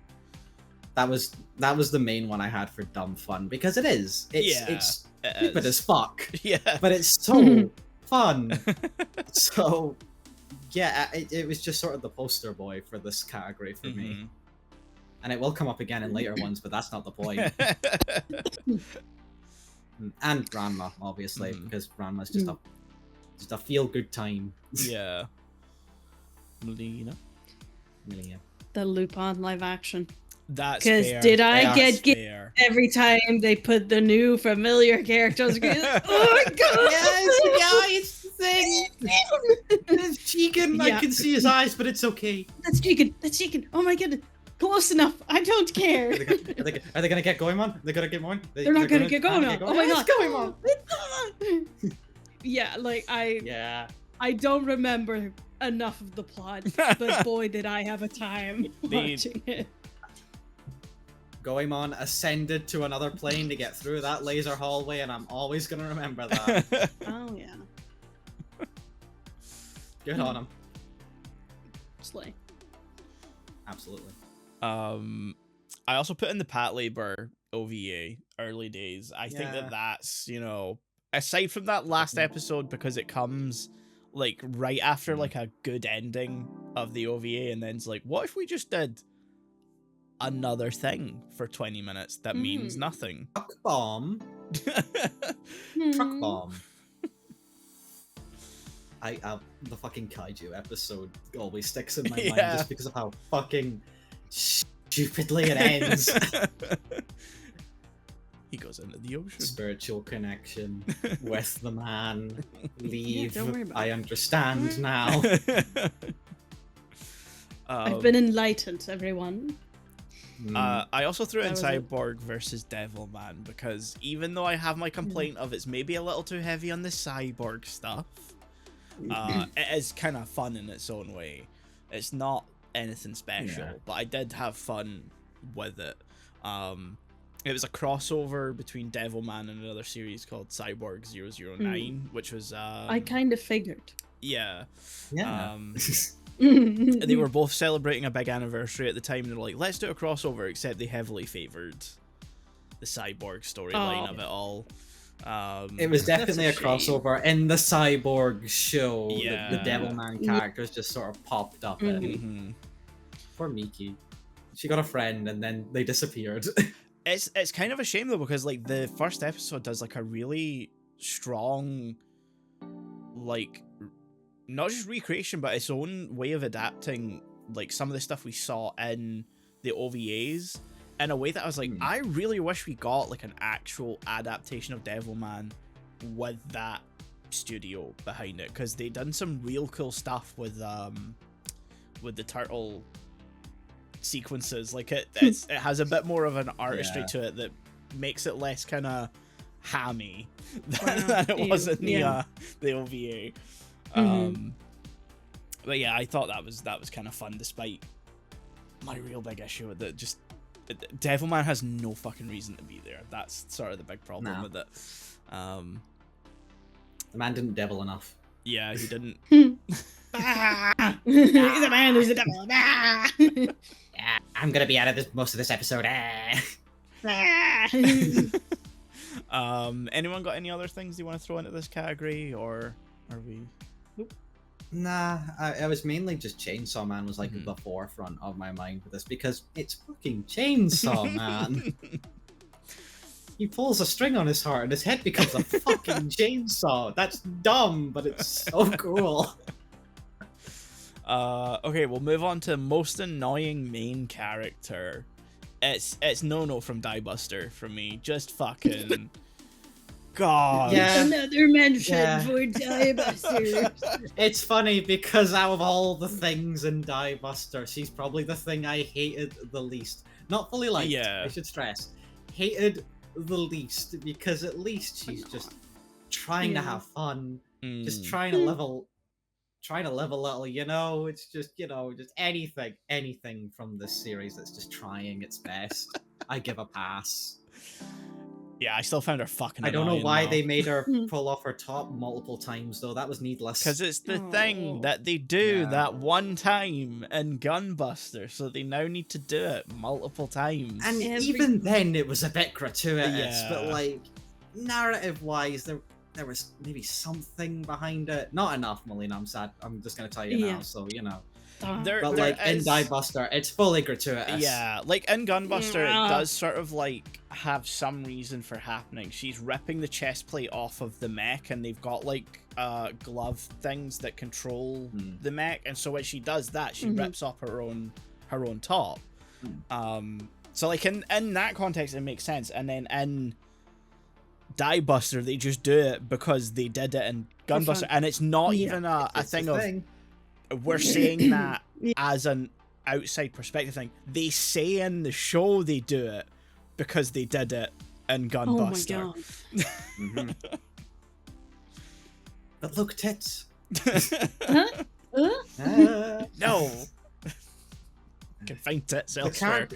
That was the main one I had for dumb fun, because it's stupid as fuck. Yeah, but it's so fun. So yeah, it was just sort of the poster boy for this category for me, and it will come up again in later ones, but that's not the point. And Ranma, obviously, because Ranma's just a feel good time. Yeah. Melina. The Lupin live action. That's because did I get every time they put the new familiar characters? Oh my god! Yes, the thing. It's Chicken. I can see his eyes, but it's okay. That's Chicken. That's Chicken. Oh my goodness! Close enough. I don't care. Are they gonna get going on? They're gonna get going. They're not gonna get going on. Oh my god! It's going on. Yeah, like I don't remember enough of the plot, but boy, did I have a time watching it. Goemon ascended to another plane to get through that laser hallway, and I'm always gonna remember that. Oh yeah. Good on him. Slay. Absolutely. I also put in the Pat Labor OVA early days. I think that's, you know, aside from that last episode, because it comes like right after like a good ending of the OVA, and then it's like, what if we just did another thing for 20 minutes that means nothing? Truck bomb. Truck bomb. The fucking kaiju episode always sticks in my mind just because of how fucking stupidly it ends. He goes into the ocean. Spiritual connection with the man. Leave. Don't worry about I understand now. I've been enlightened, everyone. I also threw in That was it. Cyborg versus Devilman because even though I have my complaint of it's maybe a little too heavy on the cyborg stuff, it is kind of fun in its own way. It's not anything special, but I did have fun with it. It was a crossover between Devilman and another series called Cyborg 009, which was I kind of figured. yeah. They They were both celebrating a big anniversary at the time, and they're like, let's do a crossover, except they heavily favored the cyborg storyline of it all. It was definitely a shame. crossover in the cyborg show. Yeah. The Devilman characters just sort of popped up in. Poor Miki. She got a friend and then they disappeared. It's kind of a shame though, because like the first episode does like a really strong, like, not just recreation, but its own way of adapting like some of the stuff we saw in the OVAs in a way that I was like, I really wish we got like an actual adaptation of Devilman with that studio behind it, because they done some real cool stuff with the turtle sequences. Like it has a bit more of an artistry to it that makes it less kind of hammy than it was in the OVA. But yeah, I thought that was kind of fun, despite my real big issue with it. Just Devilman has no fucking reason to be there. That's sort of the big problem with it. The man didn't devil enough. Yeah, he didn't. He's a man who's a devil. I'm gonna be out of most of this episode. Anyone got any other things you want to throw into this category, or are we? Nope. Nah, I was mainly just Chainsaw Man was like the forefront of my mind with this, because it's fucking Chainsaw Man. He pulls a string on his heart and his head becomes a fucking chainsaw. That's dumb, but it's so cool. Okay, we'll move on to most annoying main character. It's Nono from Die Buster for me. Just fucking God. Yeah. Another mention for Die Buster. It's funny because out of all the things in Die Buster, she's probably the thing I hated the least. Not fully liked, I should stress. Hated the least, because at least she's just trying to have fun, just trying to live a little, you know. It's just, you know, just anything from this series that's just trying its best. I give a pass. Yeah, I still found her fucking I don't know why though. they made her pull off her top multiple times, though. That was needless. Because it's the thing that they do that one time in Gunbuster, so they now need to do it multiple times. And even then, it was a bit gratuitous, but like, narrative-wise, there was maybe something behind it. Not enough, Melina, I'm sad. I'm just going to tell you now, so, you know. But like in Die Buster, it's fully gratuitous. Yeah, like in Gunbuster, it does sort of like have some reason for happening. She's ripping the chest plate off of the mech, and they've got like glove things that control the mech, and so when she does that, she rips off her own top. So like in that context, it makes sense. And then in Die Buster, they just do it because they did it in Gunbuster, and it's not even a thing of. We're saying that as an outside perspective thing. They say in the show they do it because they did it in Gunbuster. Oh my god. But look, tits. No. Can find tits elsewhere.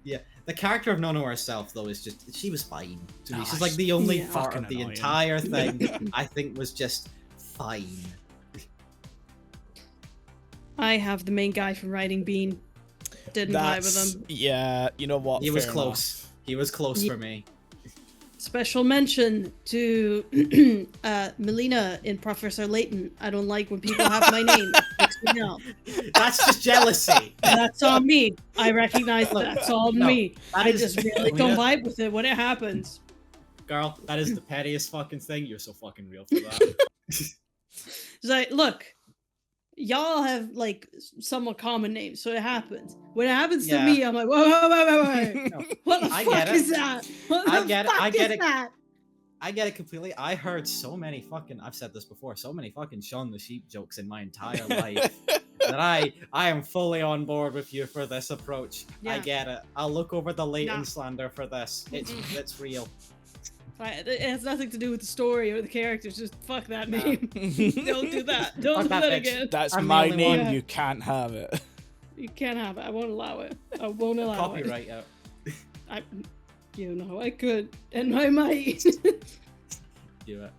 The character of Nono herself, though, is just, she was fine to me. She's like the only part of the entire thing I think was just fine. I have the main guy from Riding Bean. Didn't vibe with him. Yeah, you know what? He was close. He was close for me. Special mention to Melina in Professor Layton. I don't like when people have my name. It makes me up. That's just jealousy. That's on me. I recognize that's on me. I just really don't vibe with it when it happens. Girl, that is the pettiest fucking thing. You're so fucking real for that. It's like, look, y'all have like somewhat common names, so it happens. When it happens to me, I'm like, whoa. No, what the fuck is that? I get it completely. I heard so many fucking, I've said this before, so many fucking Shaun the Sheep jokes in my entire life. that I am fully on board with you for this approach. I Yeah. get it. I'll look over the Leighton Nah. slander for this. It's real. It has nothing to do with the story or the characters. Just fuck that Nah. name. Don't do that. Don't Fuck do that that bitch. again. That's I'm the my only name. one. You can't have it. You can't have it. I won't allow it. I won't allow Copyright out. it. You know, I could, and I might. Do it.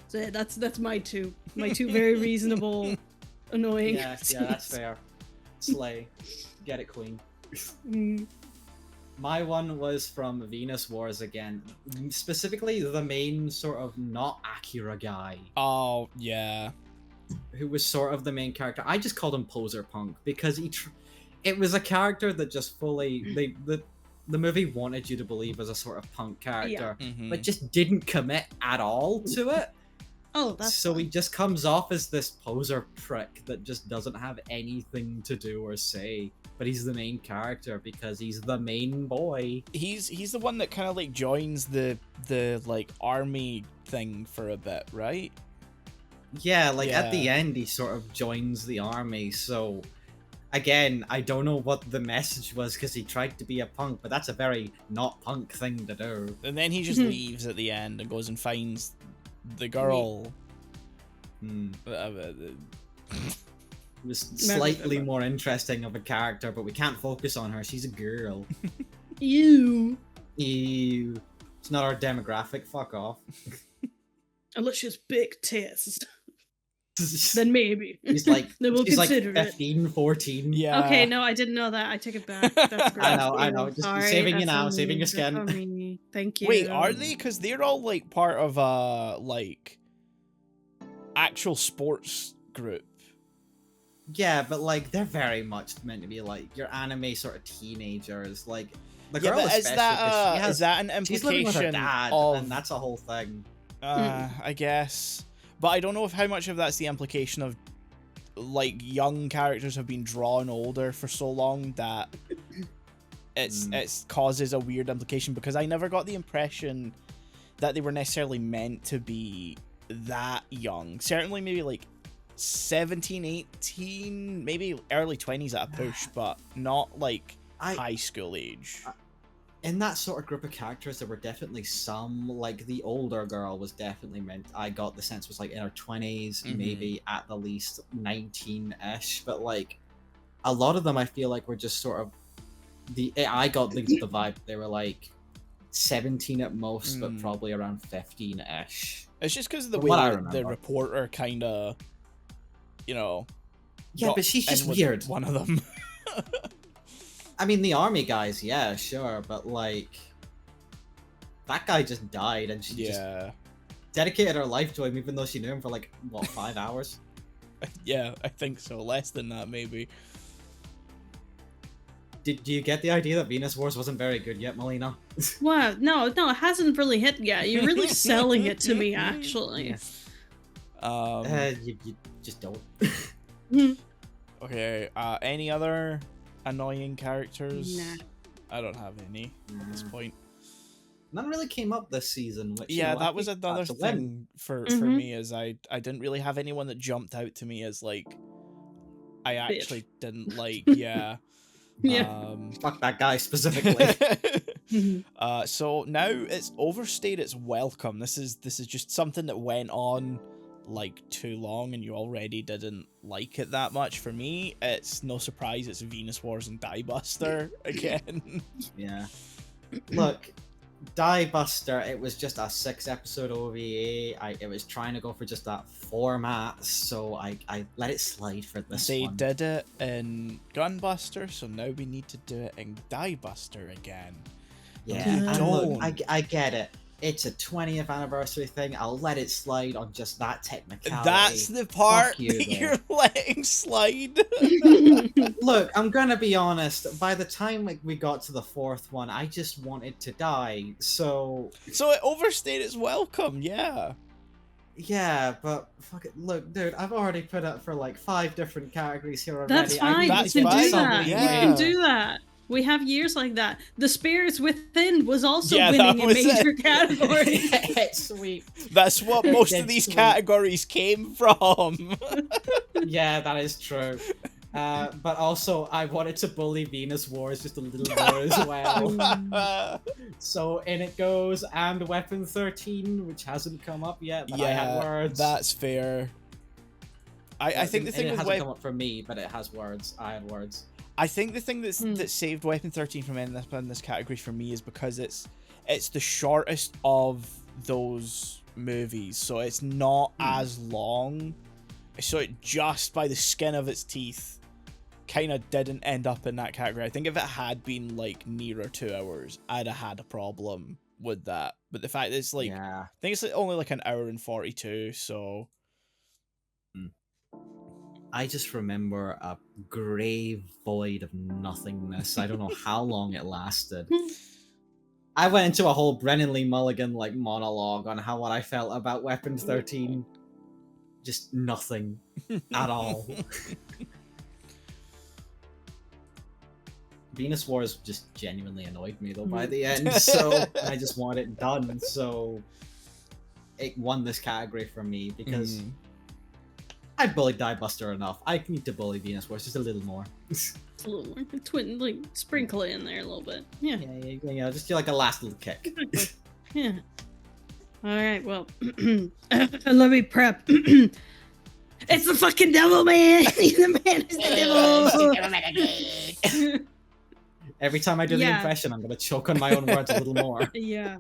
So yeah, that's my two. My two very reasonable, annoying. Yeah, that's fair. Slay. Get it, queen. Mm. My one was from Venus Wars again. Specifically, the main sort of not Akira guy, Oh, yeah. who was sort of the main character. I just called him Poser Punk because it was a character that just fully the movie wanted you to believe was a sort of punk character, Mhm. but just didn't commit at all to it. Oh, that's So fine. he just comes off as this poser prick that just doesn't have anything to do or say. But he's the main character because he's the main boy. He's the one that kind of like joins the like army thing for a bit, right? Yeah, like at the Yeah. end he sort of joins the army. So again, I don't know what the message was because he tried to be a punk, but that's a very not punk thing to do. And then he just leaves at the end and goes and finds the girl. Hmm. Uh, It was slightly more interesting of a character, but we can't focus on her. She's a girl. Ew. Ew. It's not our demographic. Fuck off. Unless she has big tits, then maybe. She's like, Then we'll she's like consider it. 15, 14. yeah. Okay, no, I didn't know that. I take it back. That's great. I know. Just Sorry, saving you that's now, on saving me, your that's skin. on me. Thank you. Wait, are they? Because they're all like part of a like actual sports group. Yeah, but like they're very much meant to be like your anime sort of teenagers. Like the Yeah, girl but is especially, that 'cause she has, is that an she's living with her implication dad, of? and that's a whole thing. I guess, but I don't know if how much of that's the implication of like young characters have been drawn older for so long that it's causes a weird implication, because I never got the impression that they were necessarily meant to be that young. Certainly maybe like 17, 18, maybe early 20s at a push, but not like high school age. In that sort of group of characters, there were definitely some, like the older girl was definitely meant, I got the sense was like in her 20s, maybe at the least 19-ish, but like a lot of them I feel like were just sort of, I got the vibe they were like 17 at most, but probably around 15-ish. It's just because of the From way what I the remember. reporter kind of, you know, Yeah, got but she's just in with weird. one of them. I mean, the army guys, yeah, sure, but like that guy just died, and she just Yeah. dedicated her life to him, even though she knew him for like what 5 hours. Yeah, I think so. Less than that, maybe. Do you get the idea that Venus Wars wasn't very good yet, Melina? Wow, no, it hasn't really hit yet. You're really selling it to me, actually. You just don't. Okay, any other annoying characters? Nah. I don't have any at this point. None really came up this season. Which, Yeah, you know, I that was think another that's a win. thing for me, is I didn't really have anyone that jumped out to me as like I actually didn't like. Yeah. Yeah. Fuck that guy specifically. So now it's overstayed its welcome. This is just something that went on like too long, and you already didn't like it that much. For me, it's no surprise it's Venus Wars and Die Buster again. Yeah. Look, Die Buster, it was just a 6-episode OVA. It was trying to go for just that format, so I let it slide for this They one. did it in Gunbuster, so now we need to do it in Die Buster again. Yeah, You and don't. look, I get it. It's a 20th anniversary thing. I'll let it slide on just that technicality. That's the part Fuck you, that though. you're letting slide. Look, I'm gonna be honest. By the time like we got to the 4th one, I just wanted to die. So So it overstayed its welcome, yeah. yeah, but fuck it. Look, dude, I've already put up for like 5 different categories here already. That's fine. That's You can fine. do that. Yeah. You can do that. We have years like that. The Spirits Within was also Yeah, winning that in was major it. categories. It's sweet. That's what most of It's these sweet. categories came from. Yeah, that is true. But also, I wanted to bully Venus Wars just a little more as well. So in it goes, and Weapon 13, which hasn't come up yet, but I had words. That's fair. I think the thing it with hasn't come up for me, but it has words. I had words. I think the thing that saved Weapon 13 from ending up in this category for me is because it's the shortest of those movies, so it's not as long. So it just by the skin of its teeth kind of didn't end up in that category. I think if it had been like nearer 2 hours, I'd have had a problem with that. But the fact that it's like, I think it's like only like an hour and 42, so. I just remember a grey void of nothingness. I don't know how long it lasted. I went into a whole Brennan Lee Mulligan like monologue on what I felt about Weapon 13. Just nothing at all. Venus Wars just genuinely annoyed me though by the end, so I just want it done. So it won this category for me because I bullied Die Buster enough. I need to bully Venus Wars just a little more. A little more. Like sprinkle it in there a little bit. Yeah. Yeah, just do like a last little kick. Yeah. All right. Well, let me prep. It's the fucking devil, man. The man is the devil. Every time I do the impression, I'm gonna choke on my own words a little more. Yeah.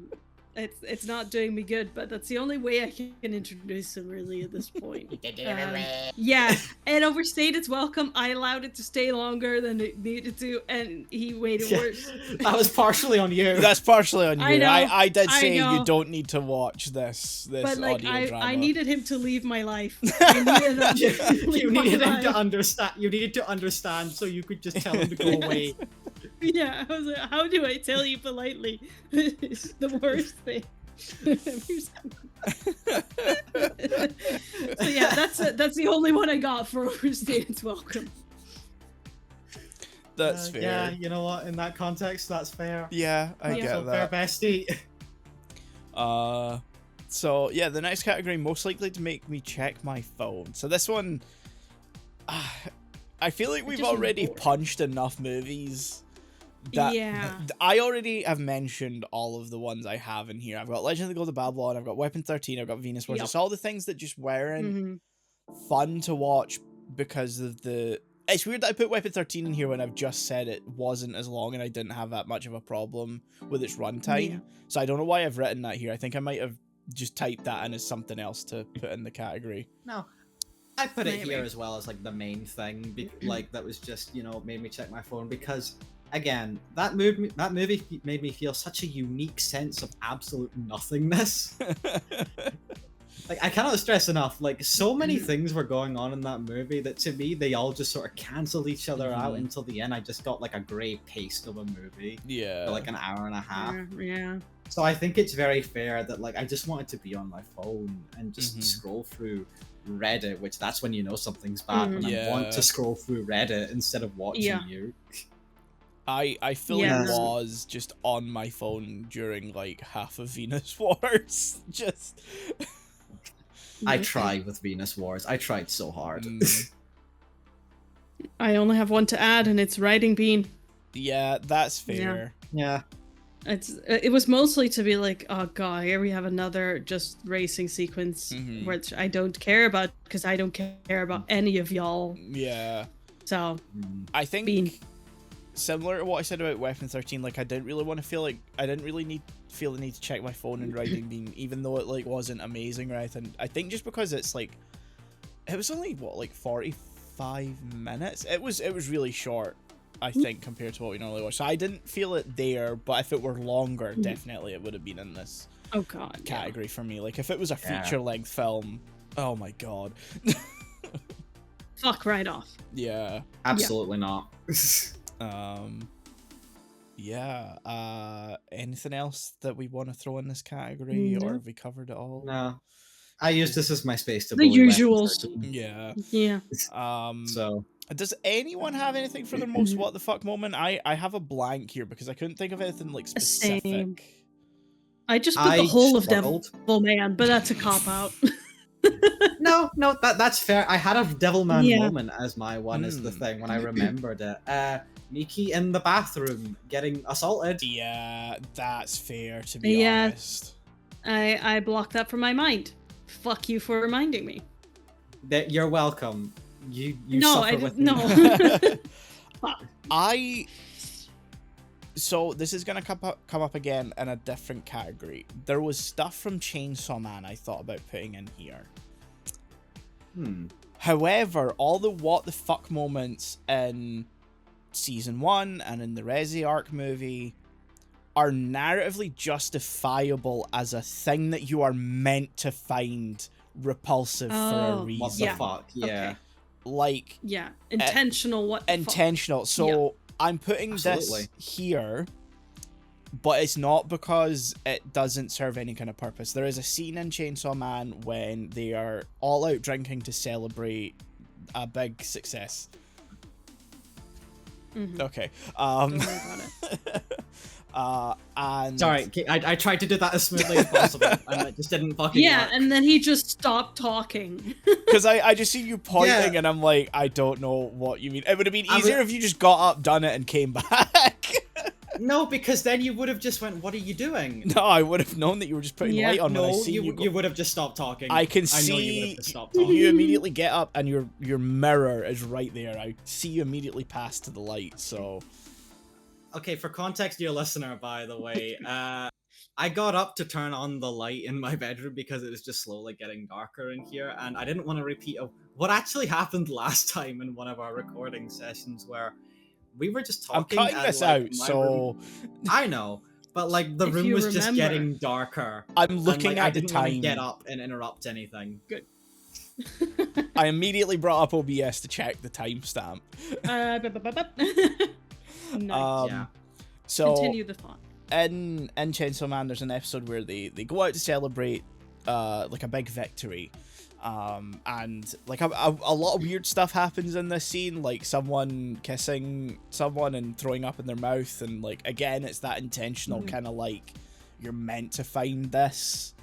It's not doing me good, but that's the only way I can introduce him really at this point. Yeah, and overstayed its welcome. I allowed it to stay longer than it needed to, and he made it worse. That was partially on you. That's partially on you. I know, I did say I know. you don't need to watch this but like audio drama. I needed him to leave my life. I needed him you needed him to understand. You needed to understand, so you could just tell him to go away. Yeah, I was like, how do I tell you politely? It's the worst thing. So yeah, that's the only one I got for overstayed its welcome. That's fair. Yeah, you know what? In that context, that's fair. Yeah, I get that. Fair, bestie. So yeah, the next category, most likely to make me check my phone. So this one, I feel like we've already punched enough movies. I already have mentioned all of the ones I have in here. I've got Legend of the Golden Babylon, I've got Weapon 13, I've got Venus Wars. It's all the things that just weren't fun to watch because of the... It's weird that I put Weapon 13 in here when I've just said it wasn't as long and I didn't have that much of a problem with its runtime. Yeah. So I don't know why I've written that here. I think I might have just typed that in as something else to put in the category. No. I put it here as well as like the main thing, like that was just, you know, made me check my phone because... Again, that movie made me feel such a unique sense of absolute nothingness. Like, I cannot stress enough, like, so many things were going on in that movie that to me, they all just sort of canceled each other out until the end. I just got like a grey paste of a movie. Yeah. For like an hour and a half. Yeah. So I think it's very fair that, like, I just wanted to be on my phone and just scroll through Reddit, which that's when you know something's bad, when I want to scroll through Reddit instead of watching you. I fully was just on my phone during like half of Venus Wars. Just I tried with Venus Wars. I tried so hard. I only have one to add, and it's Riding Bean. Yeah, that's fair. Yeah. It was mostly to be like, oh god, here we have another just racing sequence, which I don't care about because I don't care about any of y'all. Yeah. So I think Bean. Similar to what I said about Weapon 13, like I didn't really feel the need to check my phone and Riding Bean, even though it like wasn't amazing or anything. I think just because it's like, it was only what, like 45 minutes. It was really short, I think, compared to what we normally watch. So I didn't feel it there, but if it were longer, definitely it would have been in this category for me. Like if it was a feature length film, oh my god. Fuck right off. Yeah. Absolutely not. Anything else that we want to throw in this category, or have we covered it all? No, I use this as my space to the usuals. Yeah. Yeah. So Does anyone have anything for their most what the fuck moment? I have a blank here because I couldn't think of anything like specific. Same. I just put the whole of Devilman, but that's a cop out. No, that's fair. I had a Devilman moment as my one is the thing when I remembered it. Miki in the bathroom getting assaulted. Yeah, that's fair to be honest. I blocked that from my mind. Fuck you for reminding me. That you're welcome. You no, suffer with me. No. So this is gonna come up again in a different category. There was stuff from Chainsaw Man I thought about putting in here. However, all the what the fuck moments in season 1 and in the Resi arc movie are narratively justifiable as a thing that you are meant to find repulsive for a reason. What the fuck? Yeah. Okay. Like intentional. What the intentional? Fuck? So I'm putting this here, but it's not because it doesn't serve any kind of purpose. There is a scene in Chainsaw Man when they are all out drinking to celebrate a big success. Okay. Don't worry about it. And sorry, I tried to do that as smoothly as possible, and it just didn't fucking work. And then he just stopped talking. Because I just see you pointing, and I'm like, I don't know what you mean. It would have been easier if you just got up, done it, and came back. No, because then you would have just went, what are you doing? No, I would have known that you were just putting light on when I see you. You would have just stopped talking. I can see know you would have just stopped talking. You immediately get up and your mirror is right there. I see you immediately pass to the light, so... Okay, for context, dear listener, by the way, I got up to turn on the light in my bedroom because it was just slowly getting darker in here, and I didn't want to repeat what actually happened last time in one of our recording sessions where we were just talking. I'm cutting this out, so... I know, but like the room was just getting darker. I'm looking at the time. I didn't want to get up and interrupt anything. Good. I immediately brought up OBS to check the timestamp. Nice. So continue the thought. In Chainsaw Man, there's an episode where they go out to celebrate like a big victory. And like a lot of weird stuff happens in this scene, like someone kissing someone and throwing up in their mouth, and like again it's that intentional kind of like you're meant to find this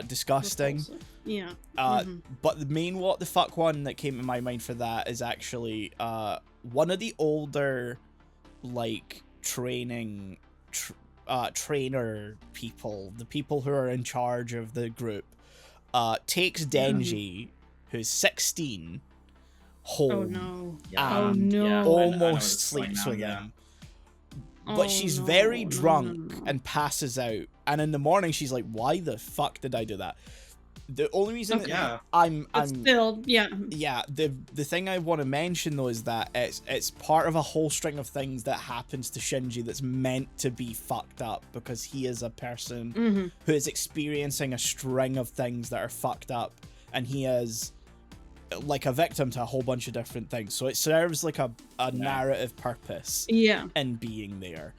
disgusting. But the main what the fuck one that came to my mind for that is actually one of the older like trainer people, the people who are in charge of the group, takes Denji, who's 16, home. Almost sleeps with him. But she's very drunk and passes out. And in the morning, she's like, why the fuck did I do that? The only reason the thing I want to mention though is that it's part of a whole string of things that happens to Shinji that's meant to be fucked up because he is a person who is experiencing a string of things that are fucked up, and he is like a victim to a whole bunch of different things. So it serves like a narrative purpose in being there.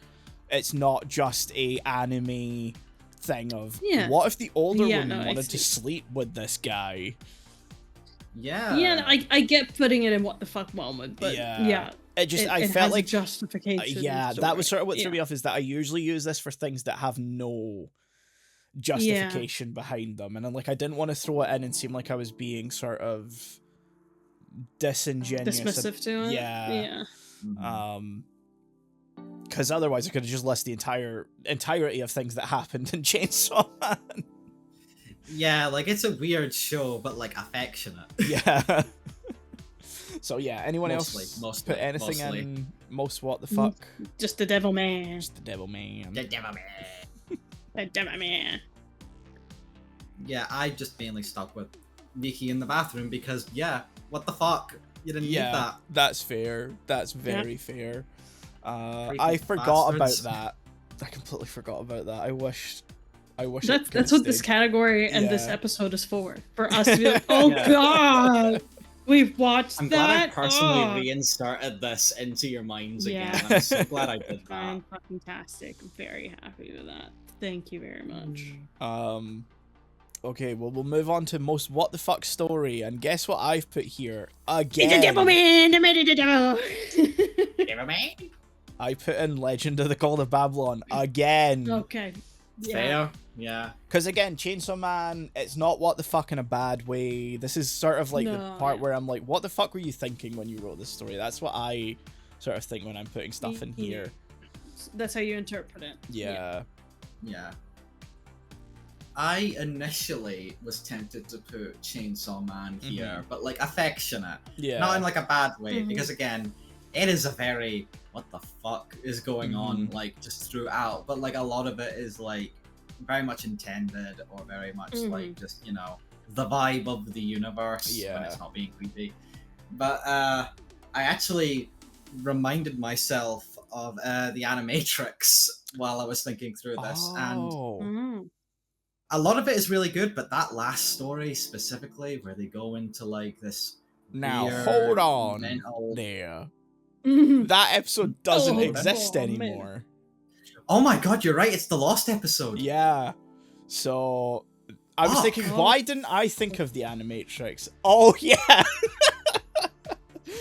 It's not just a anime thing of what if the older woman wanted to sleep with this guy. I get putting it in what the fuck moment, but it just I felt like justification. That was sort of what threw me off, is that I usually use this for things that have no justification behind them, and then like I didn't want to throw it in and seem like I was being sort of disingenuous, dismissive to it. Because otherwise I could have just listed the entirety of things that happened in Chainsaw Man. Yeah, like it's a weird show, but like affectionate. Yeah. So yeah, anyone else put anything in most what the fuck? Just the Devil Man. Just the Devil Man. The Devil Man. The Devil Man. Yeah, I just mainly stuck with Miki in the bathroom because what the fuck? You didn't need that. That's fair. That's very fair. I forgot about that. I completely forgot about that. I wish. That's what this category and this episode is for us to be like, oh god, we've watched I'm that. glad I personally reinserted this into your minds again. I'm so glad I did that. Fantastic. I'm very happy with that. Thank you very much. Okay, well, we'll move on to most what the fuck story, and guess what I've put here It's a again? devil man! I made it a devil! Devil man? I put in Legend of the Call of Babylon again. Okay. Yeah. Fair. Yeah. Because again, Chainsaw Man, it's not what the fuck in a bad way. This is sort of like the part where I'm like, what the fuck were you thinking when you wrote this story? That's what I sort of think when I'm putting stuff in here. That's how you interpret it. Yeah. Yeah. I initially was tempted to put Chainsaw Man here, but like affectionate. Yeah. Not in like a bad way, because again, it is a very what the fuck is going on like just throughout, but like a lot of it is like very much intended or very much like just, you know, the vibe of the universe when it's not being creepy. But I actually reminded myself of the Animatrix while I was thinking through this, and a lot of it is really good, but that last story specifically, where they go into like this now weird, hold on mental... there. That episode doesn't exist anymore. Man. Oh my god, you're right, it's the Lost episode. Yeah. So I was thinking, why didn't I think of the Animatrix? Oh yeah.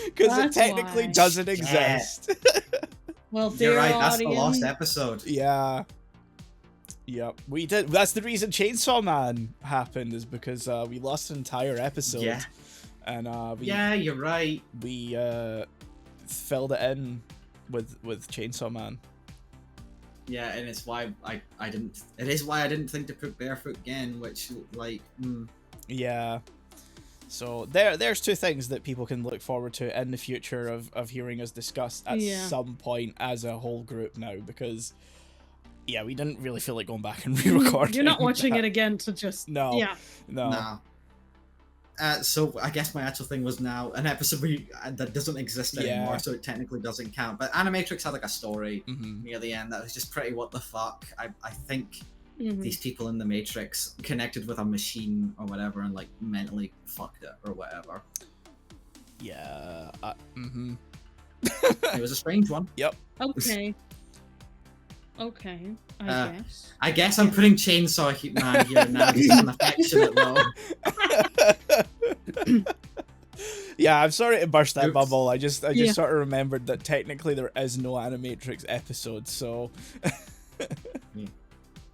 Because it technically doesn't exist. Well, you're right, that's the Lost episode. Yeah. Yep, we did. That's the reason Chainsaw Man happened, is because we lost an entire episode. Yeah. And yeah, you're right. We filled it in with Chainsaw Man. Yeah, and it's why I didn't. It is why I didn't think to put Barefoot again, which like. Yeah. So there's two things that people can look forward to in the future of hearing us discuss at some point as a whole group now, because yeah, we didn't really feel like going back and re-recording. You're not watching it again to just no. So I guess my actual thing was now an episode that doesn't exist anymore, so it technically doesn't count. But Animatrix had like a story near the end that was just pretty what the fuck. I think these people in the Matrix connected with a machine or whatever and like mentally fucked it or whatever. Yeah. It was a strange one. Yep. Okay. Okay, I guess I'm putting Chainsaw Man here now because I'm affectionate though. Yeah, I'm sorry to burst that bubble. I just sort of remembered that technically there is no Animatrix episode, so...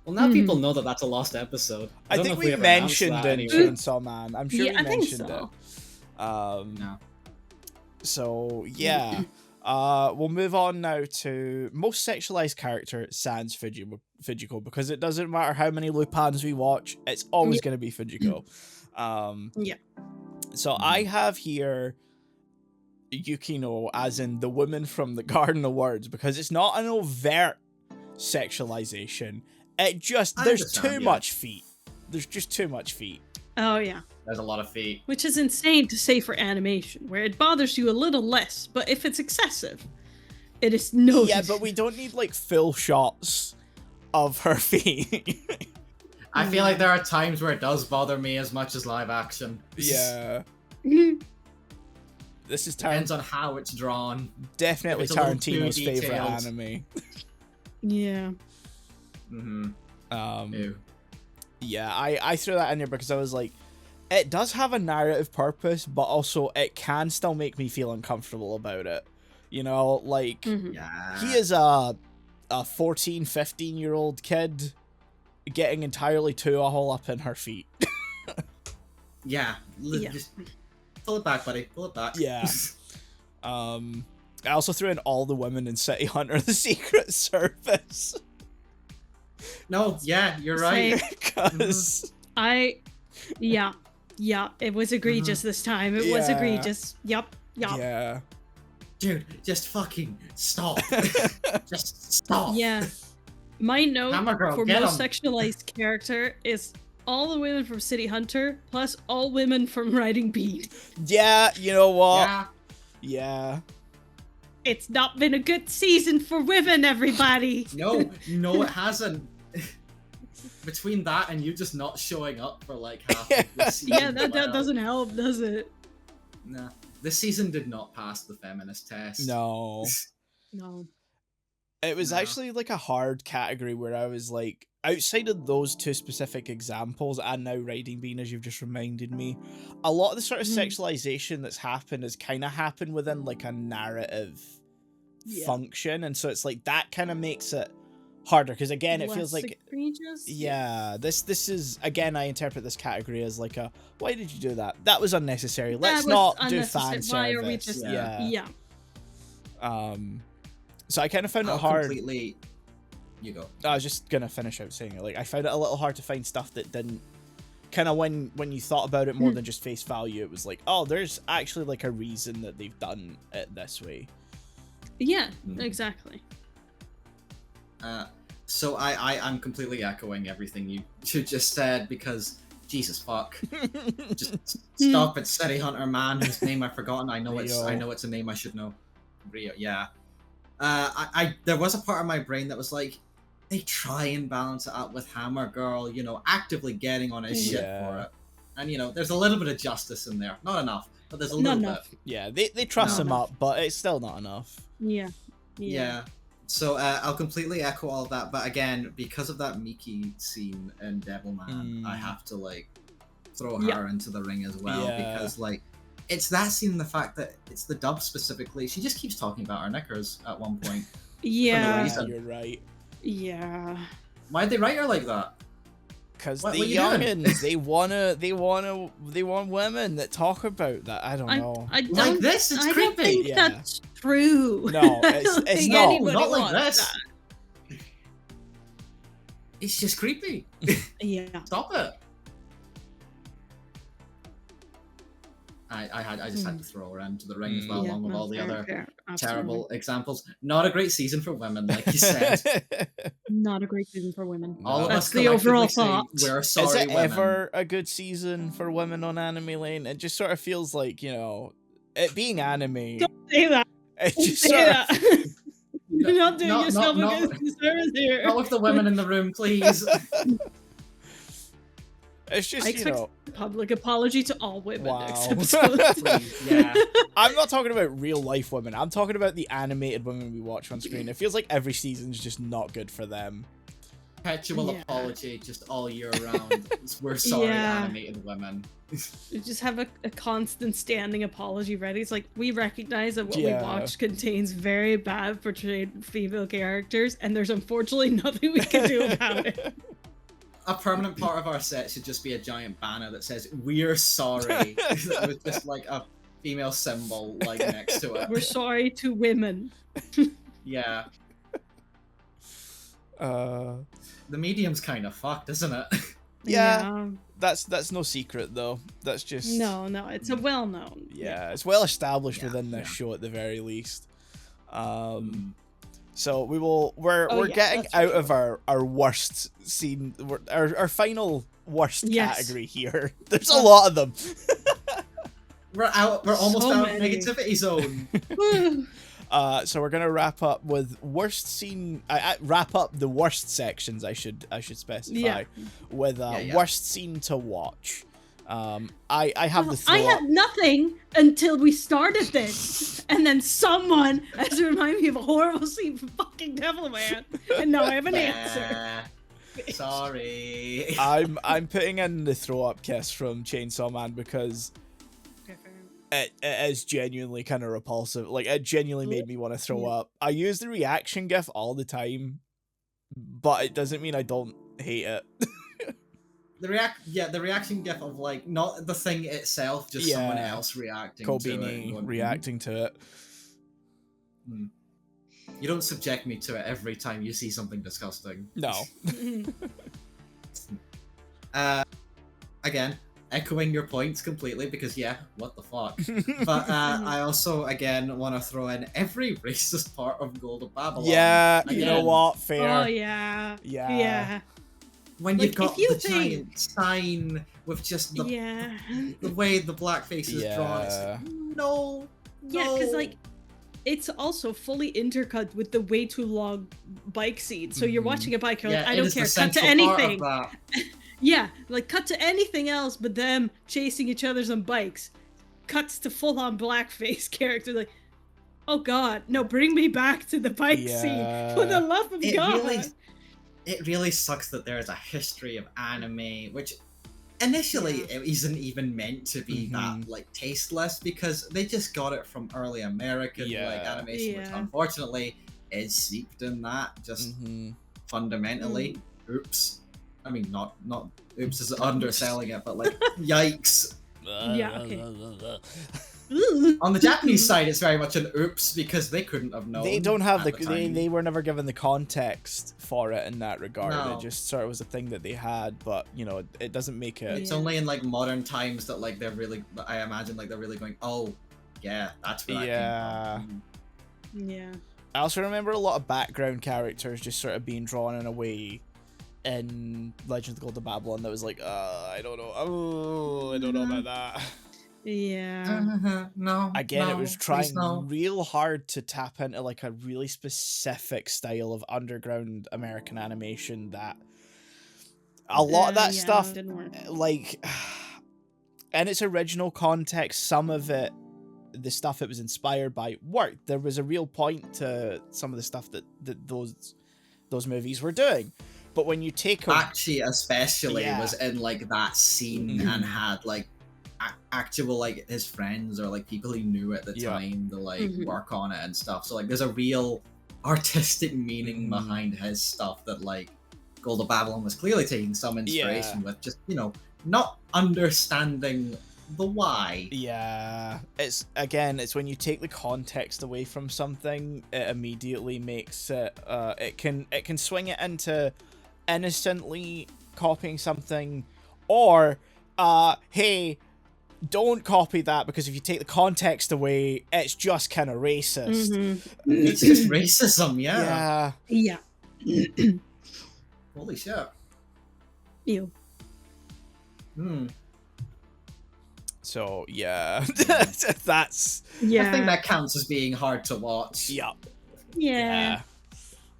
Well, now people know that that's a lost episode. I think we mentioned in Chainsaw Man. I'm sure we mentioned it. No. So, yeah. We'll move on now to most sexualized character, sans Fujiko, because it doesn't matter how many Lupins we watch, it's always going to be Fujiko. So I have here Yukino as in the woman from the Garden of Words, because it's not an overt sexualization. It just, there's too much feet. There's just too much feet. Oh, yeah. There's a lot of feet. Which is insane to say for animation, where it bothers you a little less, but if it's excessive, it is noticed. Yeah, but we don't need, like, full shots of her feet. I feel like there are times where it does bother me as much as live action. Yeah. This is depends on how it's drawn. Definitely Tarantino's favorite anime. Yeah. Yeah, I threw that in here because I was like, it does have a narrative purpose, but also it can still make me feel uncomfortable about it. You know, like, he is a 14, 15-year-old kid getting entirely too all up in her feet. Just pull it back, buddy. Pull it back. Yeah. I also threw in all the women in City Hunter, the Secret Service. No, yeah, you're right. Because yeah, it was egregious this time. It was egregious. Yup. Yeah. Dude, just fucking stop. Just stop. Yeah. My note girl, for most sexualized character is all the women from City Hunter plus all women from Riding Beat. Yeah, you know what? Yeah. It's not been a good season for women, everybody. No, it hasn't. Between that and you just not showing up for like half of the season. Yeah, that doesn't help, does it? Nah. This season did not pass the feminist test. No. No. It was No. actually like a hard category where I was like, outside of those two specific examples and now riding bean, as you've just reminded me, a lot of the sort of sexualization that's happened has kind of happened within like a narrative function, and so it's like that kind of makes it harder because again it feels like egregious. This is again, I interpret this category as like a, why did you do that? That was unnecessary. Let's not do fan service. Why are we just so I kind of found it hard. Completely. You go. I was just gonna finish out saying it. Like, I found it a little hard to find stuff that didn't kind of, when you thought about it more than just face value, it was like, oh, there's actually like a reason that they've done it this way. Yeah, exactly. So I'm completely echoing everything you just said because Jesus fuck. Just stop it, City Hunter man, whose name I've forgotten. I know it's a name I should know. Rio, yeah. There was a part of my brain that was like, they try and balance it out with Hammer Girl, you know, actively getting on his shit for it. And, you know, there's a little bit of justice in there. Not enough, but there's a little bit. Yeah, they truss him up, but it's still not enough. Yeah. So I'll completely echo all of that, but again, because of that Miki scene in Devilman, I have to, like, throw her into the ring as well, because, like, it's that scene, the fact that it's the dub specifically, she just keeps talking about her knickers at one point. Yeah, you're right. Yeah. Why'd they write her like that? Because the youngins, they want women that talk about that. I don't know. I don't, like this, it's creepy. Don't think that's true. No, it's not like this. That. It's just creepy. Yeah. Stop it. I just had to throw her into the ring as well, along with all the other terrible examples. Not a great season for women, like you said. Not a great season for women. All of That's us the overall thought. We're sorry, Is it women. ever a good season for women on Anime Lane? It just sort of feels like, you know, it being anime. Don't say that. It just say that. You're not doing yourself a good service here. Not with the women in the room, please. It's just, I expect a public apology to all women next episode. Yeah. I'm not talking about real life women. I'm talking about the animated women we watch on screen. It feels like every season's just not good for them. Perpetual apology just all year round. We're sorry, animated women. You just have a constant standing apology ready. It's like, we recognize that what we watch contains very bad portrayed female characters, and there's unfortunately nothing we can do about it. A permanent part of our set should just be a giant banner that says, "We're sorry." With just like a female symbol like next to it. We're sorry to women. Yeah. The medium's kind of fucked, isn't it? Yeah. That's no secret though. That's just No, it's a well known. Yeah, it's well established within this show at the very least. So we're getting out of our worst scene, our final worst category here. There's a lot of them. We're almost out of negativity zone. So we're gonna wrap up with worst scene. Wrap up the worst sections. I should specify with worst scene to watch. I have the throw I had nothing until we started this, and then someone has to remind me of a horrible scene from fucking Devilman, and now I have an answer. Sorry. I'm putting in the throw up kiss from Chainsaw Man because it is genuinely kind of repulsive. Like, it genuinely made me want to throw up. I use the reaction gif all the time, but it doesn't mean I don't hate it. The reaction gif of, like, not the thing itself, just someone else reacting to it. Reacting to it. You don't subject me to it every time you see something disgusting. No. Again, echoing your points completely, because what the fuck. But I also, again, want to throw in every racist part of Gold of Babylon. Yeah, you know what? Fair. Oh, yeah. When you've got the giant sign with just the way the blackface is drawn, it's no. Yeah, because, like, it's also fully intercut with the way too long bike scene. So you're watching a bike, you're like, I don't care, cut to anything. Yeah, like, cut to anything else but them chasing each other on bikes. Cuts to full-on blackface character, like, oh god, no, bring me back to the fight scene for the love of God. It really sucks that there is a history of anime, which initially it isn't even meant to be that like tasteless, because they just got it from early American like animation, which unfortunately is seeped in that just fundamentally. Oops. I mean, not oops is underselling it, but like yikes. Okay. On the Japanese side, it's very much an oops, because they couldn't have known. They don't have they were never given the context for it in that regard. No. It just sort of was a thing that they had, but you know, it doesn't make it. It's only in like modern times that like they're really, I imagine, like they're really going, oh yeah, that's where that came from. Yeah. I also remember a lot of background characters just sort of being drawn in a way in Legend of the Golden Babylon that was like, I don't know. Oh, I don't know about that. Yeah. No. Again, no, it was trying no. real hard to tap into like a really specific style of underground American animation that a lot of that stuff, didn't work. like, in its original context, some of it, the stuff it was inspired by, worked. There was a real point to some of the stuff that those movies were doing. But when you take Actually, especially was in like that scene and had like actual like his friends or like people he knew at the time to like work on it and stuff. So like there's a real artistic meaning behind his stuff that like Golden Babylon was clearly taking some inspiration with, just, you know, not understanding the why. Yeah, it's when you take the context away from something, it immediately makes it it can swing it into innocently copying something, or hey, don't copy that, because if you take the context away, it's just kind of racist. It's just racism. Yeah. Holy shit. Ew. So that's I think that counts as being hard to watch. Yeah.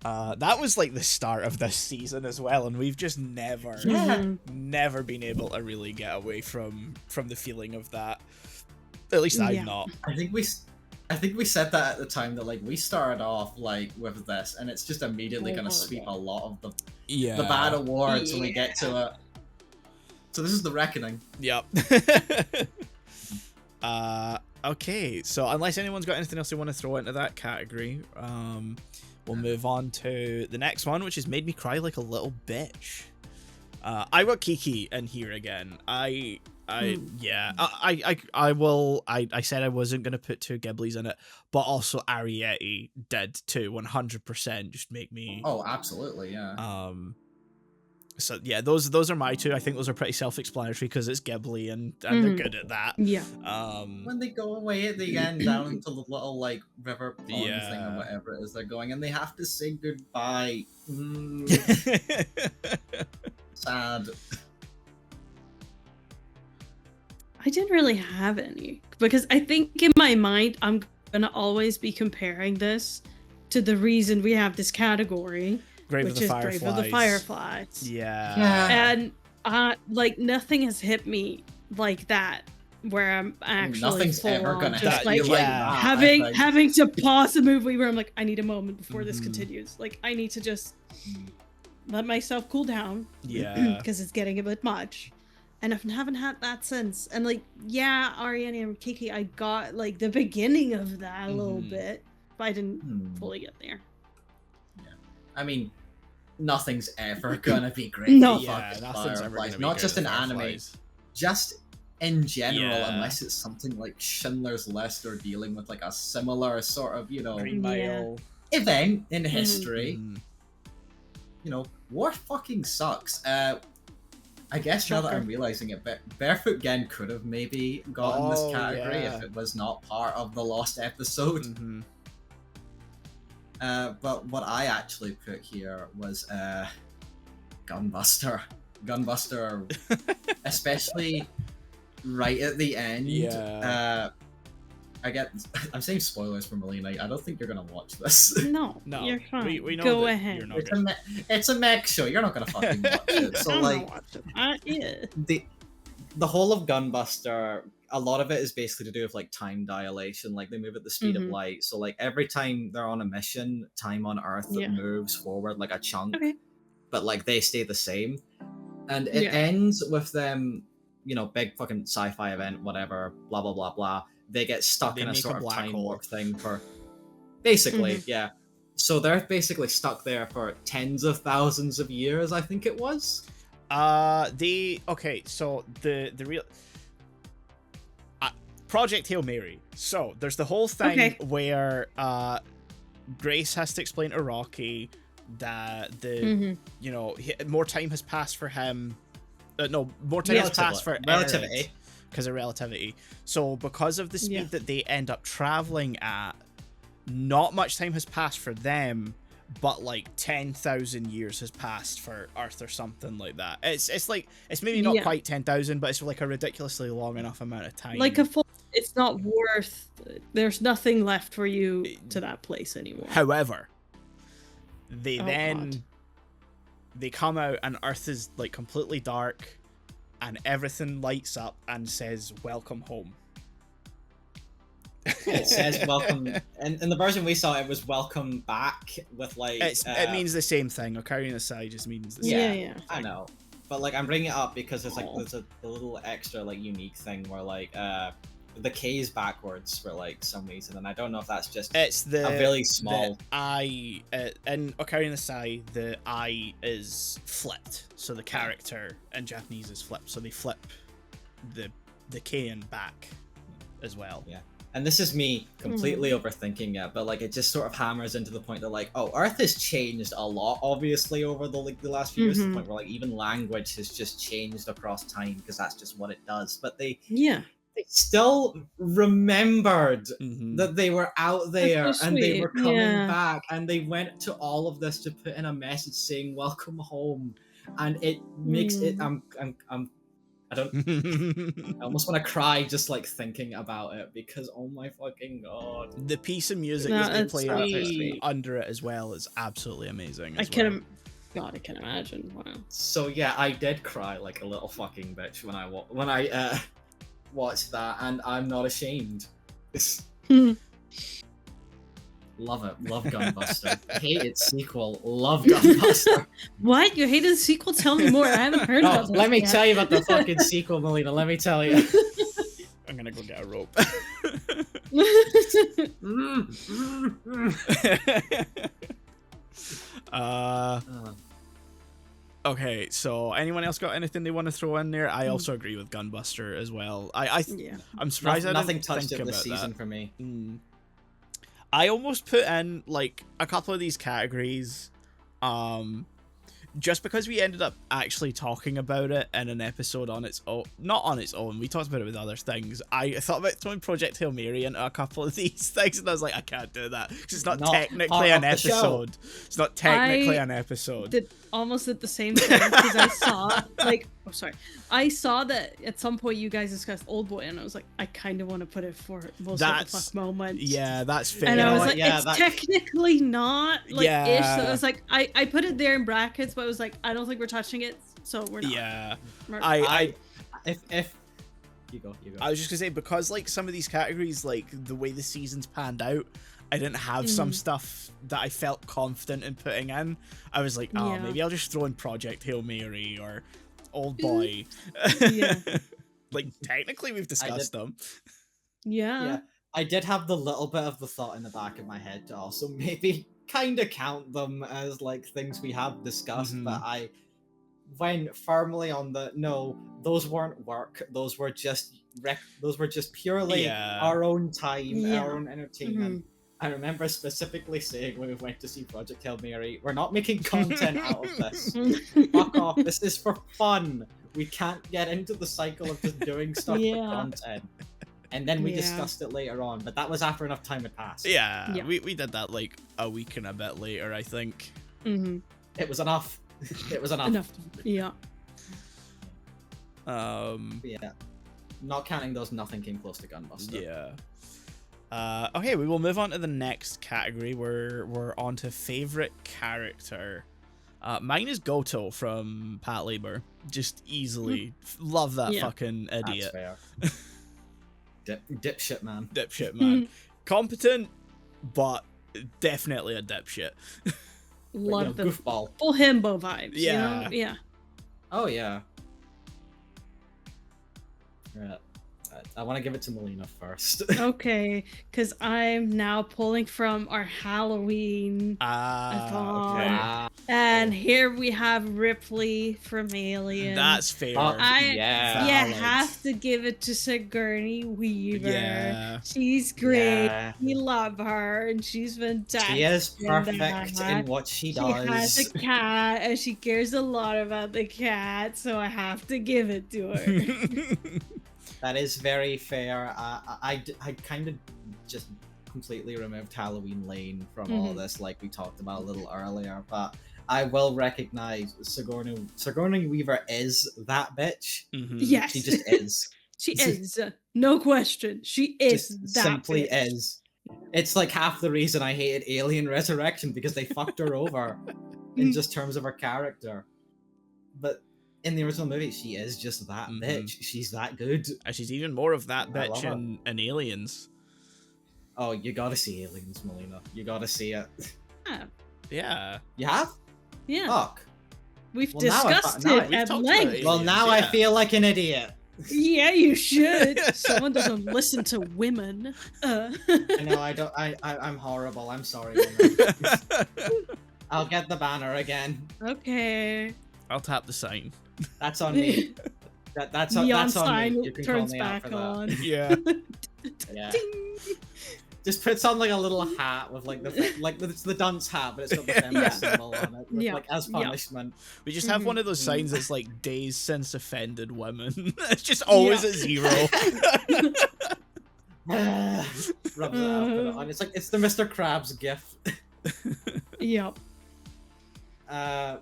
That was like the start of this season as well, and we've just never been able to really get away from the feeling of that. At least I've not. I think we said that at the time, that like we started off like with this, and it's just immediately gonna sweep a lot of the bad awards when we get to it. So this is the reckoning. Yep. Okay, so unless anyone's got anything else they want to throw into that category, we'll move on to the next one, which has made me cry like a little bitch. I got Kiki in here again. I said I wasn't gonna put two Ghiblis in it, but also Arrietty did too. 100% just make me. Oh, absolutely, yeah. So yeah, those are my two. I think those are pretty self-explanatory because it's Ghibli and they're good at that. Yeah. When they go away at the end down into the little like river pond thing or whatever it is they're going, and they have to say goodbye. Sad. I didn't really have any, because I think in my mind I'm gonna always be comparing this to the reason we have this category, Grave which of the is Fireflies. Grave of the Fireflies. Yeah. And like nothing has hit me like that, where I'm actually nothing's ever gonna just hit like, you like that, having to pause the movie where I'm like, I need a moment before this continues. Like I need to just let myself cool down. Yeah. Because it's getting a bit much. And I haven't had that since. And like, yeah, Ariane and Kiki, I got like the beginning of that a little bit, but I didn't fully get there. Yeah. I mean, nothing's ever gonna be great. Nothing's ever gonna be not good just in Fireflies. anime, just in general, unless it's something like Schindler's List or dealing with like a similar sort of, you know, Green Mile event in history. You know, war fucking sucks. I guess now that I'm realizing it, Barefoot Gen could have maybe gotten this category if it was not part of the lost episode. But what I actually put here was Gunbuster. Gunbuster, especially right at the end. I'm saying spoilers for Melina. I don't think you're gonna watch this. No, you're fine. We know Go ahead. It's a mech show. You're not gonna fucking watch it. So like, the the whole of Gunbuster, a lot of it is basically to do with like time dilation. Like they move at the speed of light, so like every time they're on a mission, time on Earth moves forward like a chunk, but like they stay the same. And it ends with them, you know, big fucking sci-fi event, whatever, blah blah blah blah. They get stuck in a sort of time warp thing for basically, So they're basically stuck there for tens of thousands of years, I think it was. Okay, so the real Project Hail Mary. So there's the whole thing where Grace has to explain to Rocky that the you know, more time has passed for him. No, more time has passed for relativity because of relativity. So because of the speed that they end up traveling at, not much time has passed for them, but like 10,000 years has passed for Earth or something like that. It's like, it's maybe not quite 10,000, but it's like a ridiculously long enough amount of time. Like a full, it's not worth, there's nothing left for you to that place anymore. However, they they come out and Earth is like completely dark and everything lights up and says, "Welcome home." It says welcome, and in the version we saw, it was welcome back with like. It means the same thing. Ocarina of Time just means the same. Yeah, I know, but like I'm bringing it up because it's like there's a little extra like unique thing where like the K is backwards for like some reason, and I don't know if that's just a really small. The I in Ocarina of Time, the I is flipped, so the character in Japanese is flipped, so they flip the K and back as well. Yeah. And this is me completely overthinking it, but like it just sort of hammers into the point that like, oh, Earth has changed a lot, obviously, over the last few years, to the point where like even language has just changed across time because that's just what it does. But they still remembered that they were out there and they were coming back, and they went to all of this to put in a message saying "Welcome home," and it makes it. I almost want to cry just like thinking about it because oh my fucking god. The piece of music that they play under it as well is absolutely amazing. I can imagine. Wow. So yeah, I did cry like a little fucking bitch when I watched that, and I'm not ashamed. Love it. Love Gunbuster. Hate its sequel. Love Gunbuster. What? You hated the sequel? Tell me more. I haven't heard about this. Let me tell you about the fucking sequel, Melina. Let me tell you. I'm gonna go get a rope. Okay, so anyone else got anything they want to throw in there? I also agree with Gunbuster as well. I'm surprised nothing touched it this season for me. I almost put in like a couple of these categories just because we ended up actually talking about it in an episode on its own. Not on its own, we talked about it with other things. I thought about throwing Project Hail Mary into a couple of these things, and I was like, I can't do that because it's not technically an episode. It's not technically an episode. Almost at the same time because I saw I saw that at some point you guys discussed Old Boy, and I was like, I kind of want to put it for most of the fuck moment. Yeah, that's fair. And I was like, it's technically not like ish. So I was like, I put it there in brackets, but I was like, I don't think we're touching it, so we're not. Yeah, if you go. I was just gonna say, because like some of these categories, like the way the season's panned out, I didn't have some stuff that I felt confident in putting in. I was like, maybe I'll just throw in Project Hail Mary or Old Boy. Like technically we've discussed them. Yeah. I did have the little bit of the thought in the back of my head to also maybe kind of count them as like things we have discussed, but I went firmly on the no, those weren't work. Those were just purely our own time, our own entertainment. I remember specifically saying when we went to see Project Hail Mary, we're not making content out of this. Fuck off. This is for fun. We can't get into the cycle of just doing stuff for content. And then we discussed it later on, but that was after enough time had passed. Yeah. We did that like a week and a bit later, I think. It was enough. It was enough. Yeah. Not counting those, nothing came close to Gunbuster. Yeah. Okay, we will move on to the next category. We're on to favorite character. Mine is Goto from Pat Labor. Just easily love that fucking idiot. That's fair. Dipshit man. Dipshit man. Competent, but definitely a dipshit. Love the goofball. full himbo vibes. Yeah. You know? Yeah. Oh yeah. Right. I want to give it to Melina first. Okay, because I'm now pulling from our Halloween thought. Okay. Wow. And here we have Ripley from Alien. That's fair. Yeah. You have to give it to Sigourney Weaver. Yeah. She's great. Yeah. We love her, and she's fantastic. She is perfect that. in what she She does. has a cat, and she cares a lot about the cat, so I have to give it to her. That is very fair. I kind of just completely removed Halloween Lane from all of this, like we talked about a little earlier, but I will recognize Sigourney Weaver is that bitch. Yes. She just is. She is. No question. She is Just that simply bitch. is. It's like half the reason I hated Alien Resurrection, because they fucked her over in just terms of her character. But in the original movie, she is just that bitch. She's that good. And she's even more of that I love bitch her. in Aliens. Oh, you gotta see Aliens, Melina. You gotta see it. Yeah. You have? Yeah. Fuck. We've Well, now I discussed now it we've at talked length. about it. Well, now I Yeah. feel like an idiot. Yeah, you should. Someone doesn't listen to women. I know I don't. I'm horrible. I'm sorry. Melina. I'll get the banner again. Okay. I'll tap the sign. That's on me. That's on Neon me. sign You can call turns me out back for that. on. Yeah. Yeah. Ding. Just puts on like a little hat with like it's the dunce hat, but it's got the feminist symbol on it, with, Yeah. like as Yeah. punishment. We just have one of those signs that's like days since offended women. It's just always at 0. Rubs it out, put it on. It's like it's the Mr. Krabs gif. Yep. I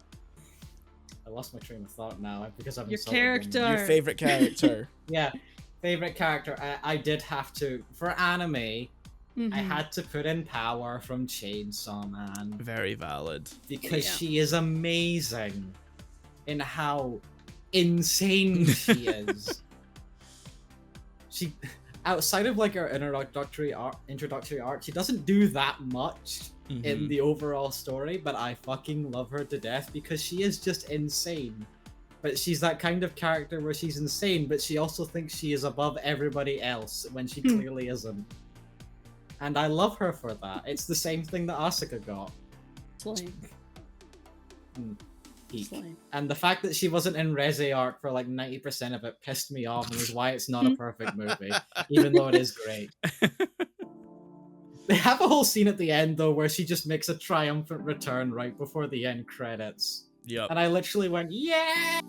lost my train of thought now because I've Your insulted them. character. Your favorite character. Yeah, favorite character. I did have to for anime. Mhm. I had to put in Power from Chainsaw Man Very valid. because Yeah. she is amazing in how insane she is. She, outside of like her introductory arc, she doesn't do that much in the overall story, but I fucking love her to death because she is just insane. But she's that kind of character where she's insane, but she also thinks she is above everybody else when she clearly isn't. And I love her for that. It's the same thing that Asuka got. Slime. Peak. Slime. And the fact that she wasn't in Reze arc for like 90% of it pissed me off, and is why it's not a perfect movie, even though it is great. They have a whole scene at the end though where she just makes a triumphant return right before the end credits. Yep. And I literally went, yeah!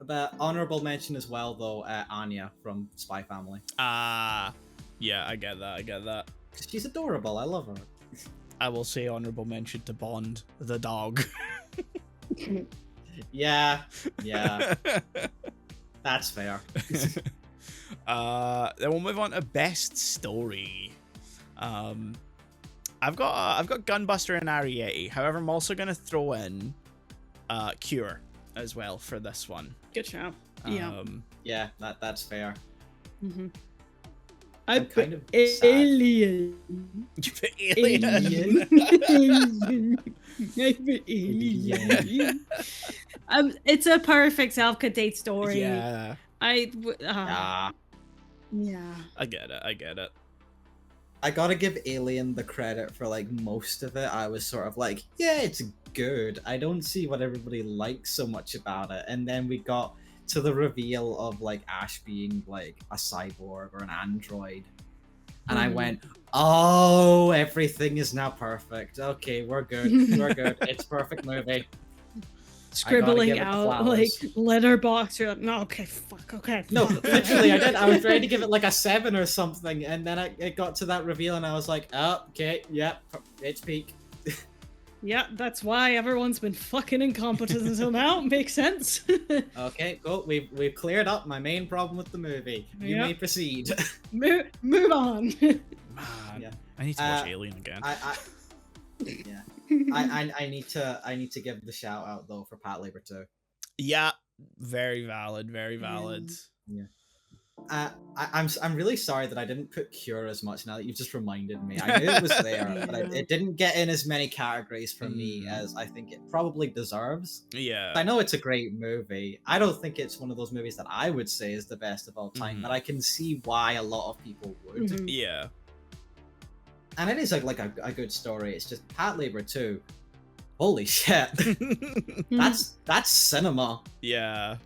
The honorable mention as well though, Anya from Spy Family. Yeah, I get that. She's adorable, I love her. I will say honorable mention to Bond, the dog. Yeah, that's fair. Then we'll move on to best story. I've got Gunbuster and Ariete. However, I'm also gonna throw in Cure as well for this one. Good job. Yeah. Yeah, that's fair. I I'm put kind of Alien. Alien. I put Alien. It's a perfect self-contained story. Yeah, Yeah. Yeah. I get it. I gotta give Alien the credit for like most of it. I was sort of like, yeah, it's good. I don't see what everybody likes so much about it. And then we got to the reveal of like Ash being like a cyborg or an android. And I went, oh, everything is now perfect. Okay, we're good. We're good. It's a perfect movie. Scribbling out like letterbox. You're like, no, okay, fuck, okay. No, fuck. literally, I did. I was ready to give it like a 7 or something, and then it got to that reveal, and I was like, oh, okay, yep, it's peak. Yeah, that's why everyone's been fucking incompetent until now. Makes sense. Okay, cool. We've cleared up my main problem with the movie. You may proceed. Move on. Man, Yeah. I need to watch Alien again. Yeah. I need to give the shout out though for Pat Labor too. Yeah, very valid. Yeah. I'm really sorry that I didn't put Cure as much now that you've just reminded me. I knew it was there, but Yeah. it didn't get in as many categories for me Mm. as I think it probably deserves. Yeah. I know it's a great movie. I don't think it's one of those movies that I would say is the best of all time, but I can see why a lot of people would. Mhm. Yeah. And it is like a good story. It's just Patlabor too. Holy shit. That's cinema. Yeah.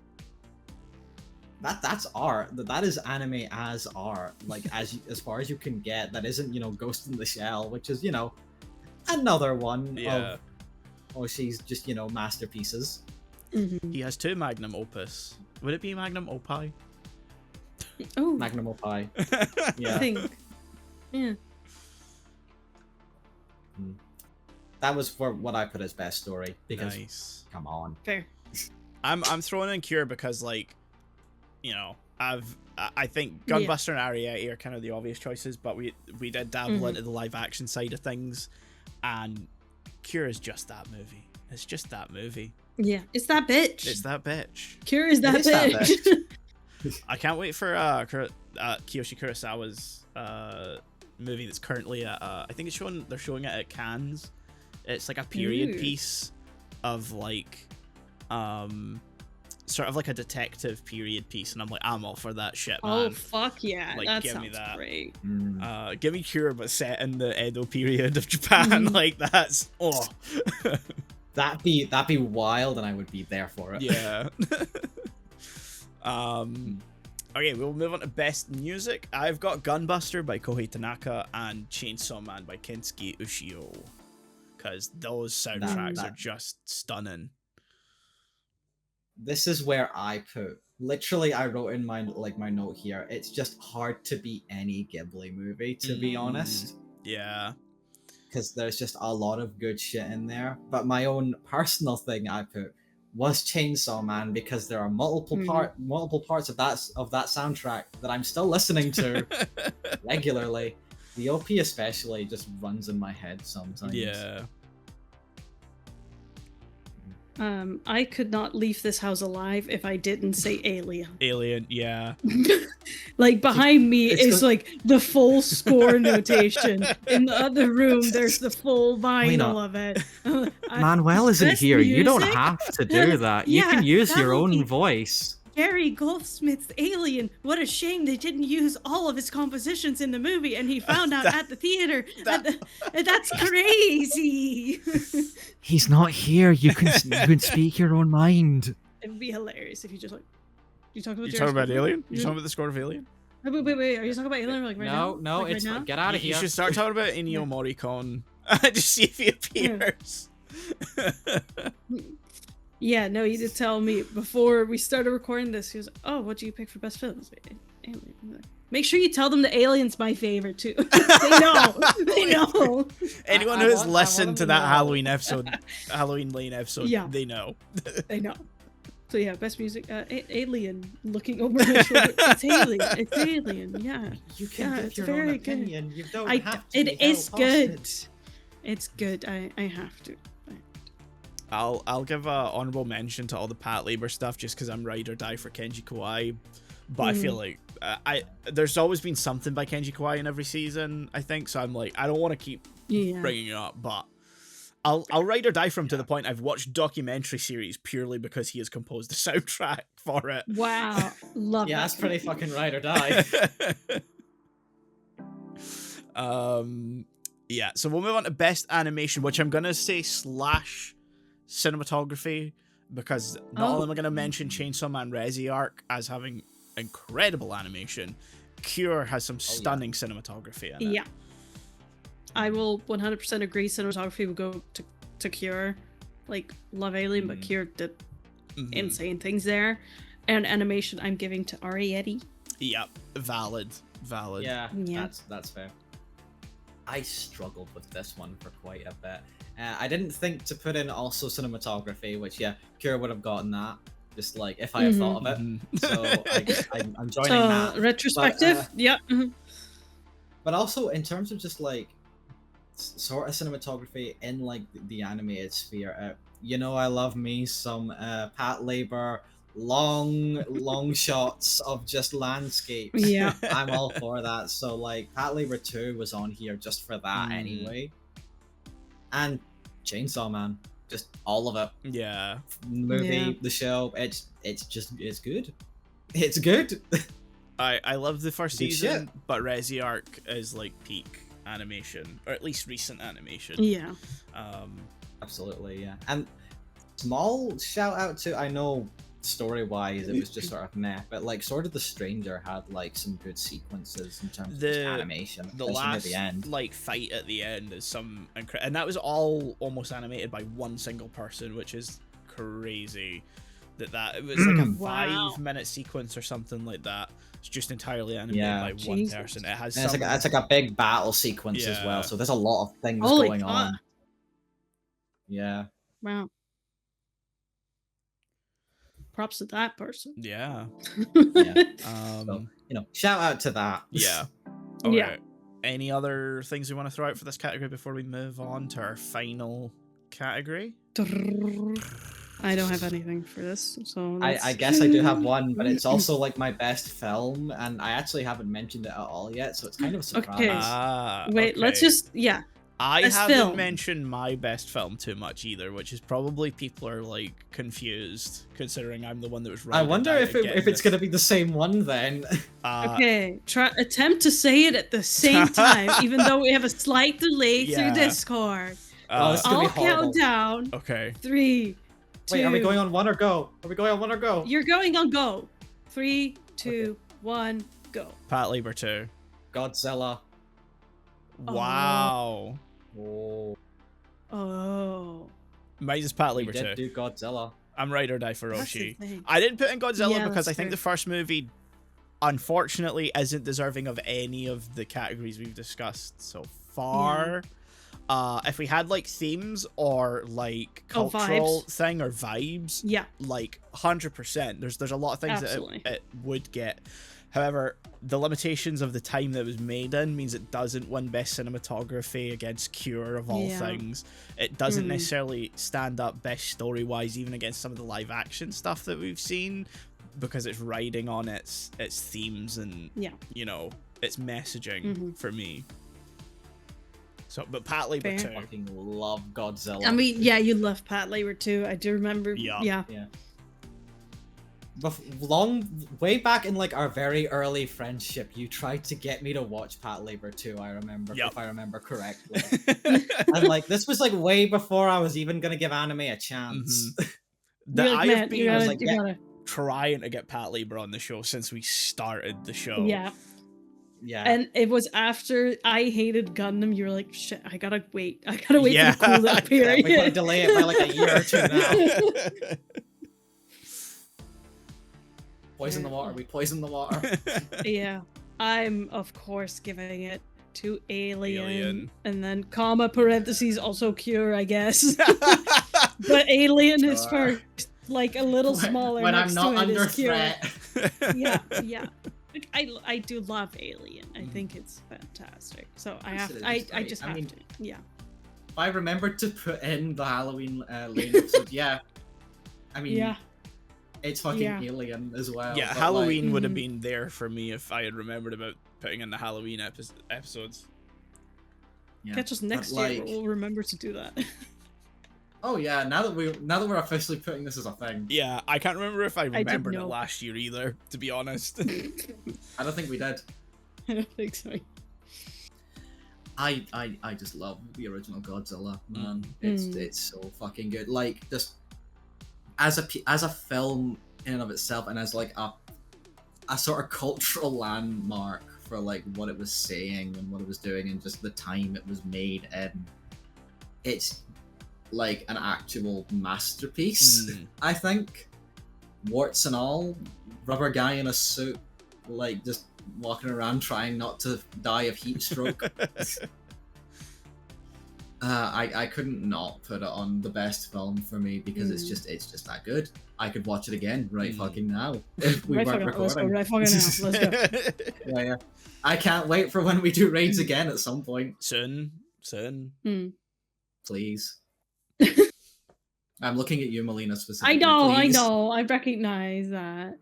That's art. That is anime as art. Like as far as you can get. That isn't, Ghost in the Shell, which is, another one Yeah. of she's just, masterpieces. Mhm. He has 2 magnum opus. Would it be magnum opus? Oh, Magnum Opus. I Yeah. think. Yeah. That was for what I put as best story because Nice. come on. Fair. I'm throwing in Cure because, like, I think Gunbuster and Ariete are kind of the obvious choices, but we did dabble into the live action side of things, and Cure is just that movie. It's just that movie. Yeah. It's that bitch. It's that bitch. Cure is that is that bitch. I can't wait for Kiyoshi Kurosawa's movie that's currently at I think they're showing it at Cannes. It's like a period Ooh. piece of like sort of like a detective period piece, and I'm like, I'm all for that shit, man. Oh fuck yeah. Like, that give me sounds that. great. Give me Cure but set in the Edo period of Japan. Like, that's That'd be wild, and I would be there for it. yeah. Okay, we'll move on to best music. I've got Gunbuster by Kohei Tanaka and Chainsaw Man by Kensuke Ushio, because those soundtracks are just stunning. This is where I put. Literally, I wrote in my note here. It's just hard to beat any Ghibli movie, to be honest. Yeah. Because there's just a lot of good shit in there. But my own personal thing I put was Chainsaw Man, because there are multiple parts of that soundtrack that I'm still listening to regularly. The OP especially just runs in my head sometimes. Yeah. I could not leave this house alive if I didn't say Alien. Alien, yeah. Like, behind me is like the full score notation. In the other room, there's the full vinyl of it. Manuel isn't best here. You don't music? have to do that. You Yeah, can use your that'll own be- voice. Gary Goldsmith's Alien. What a shame they didn't use all of his compositions in the movie, and he found out at the theater. That's crazy. He's not here. You can speak your own mind. It'd be hilarious if you just like you talk about. You talking about Alien? You talking about the score of Alien? Wait. Are you talking about Alien like right now? No, Like, it's right now? get out of You here. should start talking about Ennio Morricone. Just see if he appears. Yeah, no, he did tell me before we started recording this. He was like, "Oh, what do you pick for best film?" I was like, Alien. I'm like, make sure you tell them the Alien's my favorite too. They know. They know. Anyone who has listened to that Halloween Lane episode, Yeah. they know. They know. So yeah, best music. Alien. Looking over my shoulder. It's Alien. It's Alien. Yeah. You can give it's your very own opinion. good. You don't have to. It be is held good. hostage. It's good. I have to. I'll give a honorable mention to all the Patlabor stuff just because I'm ride or die for Kenji Kawai, but I feel like there's always been something by Kenji Kawai in every season, I think, so I'm like, I don't want to keep bringing it up, but I'll ride or die for him to the point I've watched documentary series purely because he has composed the soundtrack for it. Wow, love Yeah, that. that's pretty fucking ride or die. Yeah, so we'll move on to best animation, which I'm gonna say / cinematography, because not only am I going to mention Chainsaw Man Resi Arc as having incredible animation, Cure has some stunning cinematography in it. Yeah, I will 100% agree. Cinematography would go to Cure. Like, love Alien, but Cure did insane things there. And animation, I'm giving to Ariete. Yep, valid. Yeah, Yeah. that's fair. I struggled with this one for quite a bit. I didn't think to put in also cinematography, which Cure would have gotten that, just like if I had thought of it. So I'm joining that. Retrospective, yeah. But also in terms of just like sort of cinematography in like the animated sphere, I love me some Patlabor, long shots of just landscapes. Yeah. I'm all for that. So like Pat Labor 2 was on here just for that anyway. And Chainsaw Man, just all of it. Yeah. Movie, the show, it's good. It's good. I love the first Good season, shit. but Resi Arc is like peak animation, or at least recent animation. Yeah. Absolutely, yeah. And small shout out to, I know story wise it was just sort of meh, but like Sword of the Stranger had like some good sequences in terms of just animation. The especially last at the end. like fight at the end is some and that was all almost animated by one single person, which is crazy. That it was like a Wow. 5-minute sequence or something like that. It's just entirely animated by one Jesus. person. It has And some... it's like a big battle sequence as well, so there's a lot of things Holy going fuck. on. Yeah. Wow. Props to that person. Yeah. Yeah. So, you know, shout out to that. Yeah. Okay. Yeah. Any other things we want to throw out for this category before we move on to our final category? I don't have anything for this, so I guess I do have one, but it's also like my best film, and I actually haven't mentioned it at all yet, so it's kind of a surprise. Okay. Wait, let's just I best haven't film. mentioned my best film too much either, which is probably people are like confused, considering I'm the one that was right. I wonder if it's gonna be the same one then. Okay, attempt to say it at the same time, even though we have a slight delay through Discord. This is gonna be horrible. I'll count down. Okay. 3, 2. Wait, are we going on one or go? Are we going on one or go? You're going on go. 3, 2, 1, go. Pat Labor 2. Godzilla. Wow. Oh. Mine is Pat Labor 2. We did do Godzilla. I'm Ride or Die for That's the Roshi. thing. I didn't put in Godzilla Yeah, because I that's think the first movie, unfortunately, isn't deserving of any of the categories we've discussed so far. If we had like themes or like cultural thing or vibes, like 100%. There's a lot of things that it would get. However, the limitations of the time that it was made in means it doesn't win Best Cinematography against Cure of all things. It doesn't necessarily stand up best story-wise even against some of the live action stuff that we've seen, because it's riding on its themes and you know, its messaging for me. So, but Pat Labor 2. I fucking love Godzilla. I mean, yeah, you love Pat Labor 2. I do remember. Yeah. Way back in like our very early friendship, you tried to get me to watch Pat Labor 2, I remember, if I remember correctly. And like this was like way before I was even gonna give anime a chance. I have been trying to get Pat Labor on the show since we started the show. Yeah. And it was after I hated Gundam, you were like, shit, I gotta wait for the cool period. We gotta delay it by like a year or two now. Poison the water. We poison the water. Yeah. I'm, of course, giving it to Alien. And then comma parentheses also Cure, I guess. But Alien is first. Like a little smaller when next I'm not to it under is Cure. threat. Yeah. Like, I do love Alien. I think it's fantastic. So I just have to. Yeah. If I remembered to put in the Halloween Lane episode, I mean, it's fucking Alien as well. Yeah, Halloween would have been there for me if I had remembered about putting in the Halloween episodes. Catch us next year. We'll remember to do that. Oh yeah, now that we're officially putting this as a thing. Yeah, I can't remember if I remembered it last year either, to be honest. I don't think we did. I don't think so. I just love the original Godzilla, man. It's so fucking good. Like just as a film in and of itself, and as like a sort of cultural landmark for like what it was saying and what it was doing and just the time it was made in. It's like an actual masterpiece, I think. Warts and all, rubber guy in a suit, like just walking around trying not to die of heat stroke. I couldn't not put it on the best film for me because it's just that good. I could watch it again fucking now if we weren't recording. Let's go. Let's go. Yeah. I can't wait for when we do raids again at some point. Soon. Please. I'm looking at you, Melina, specifically. I please. know. I recognize that.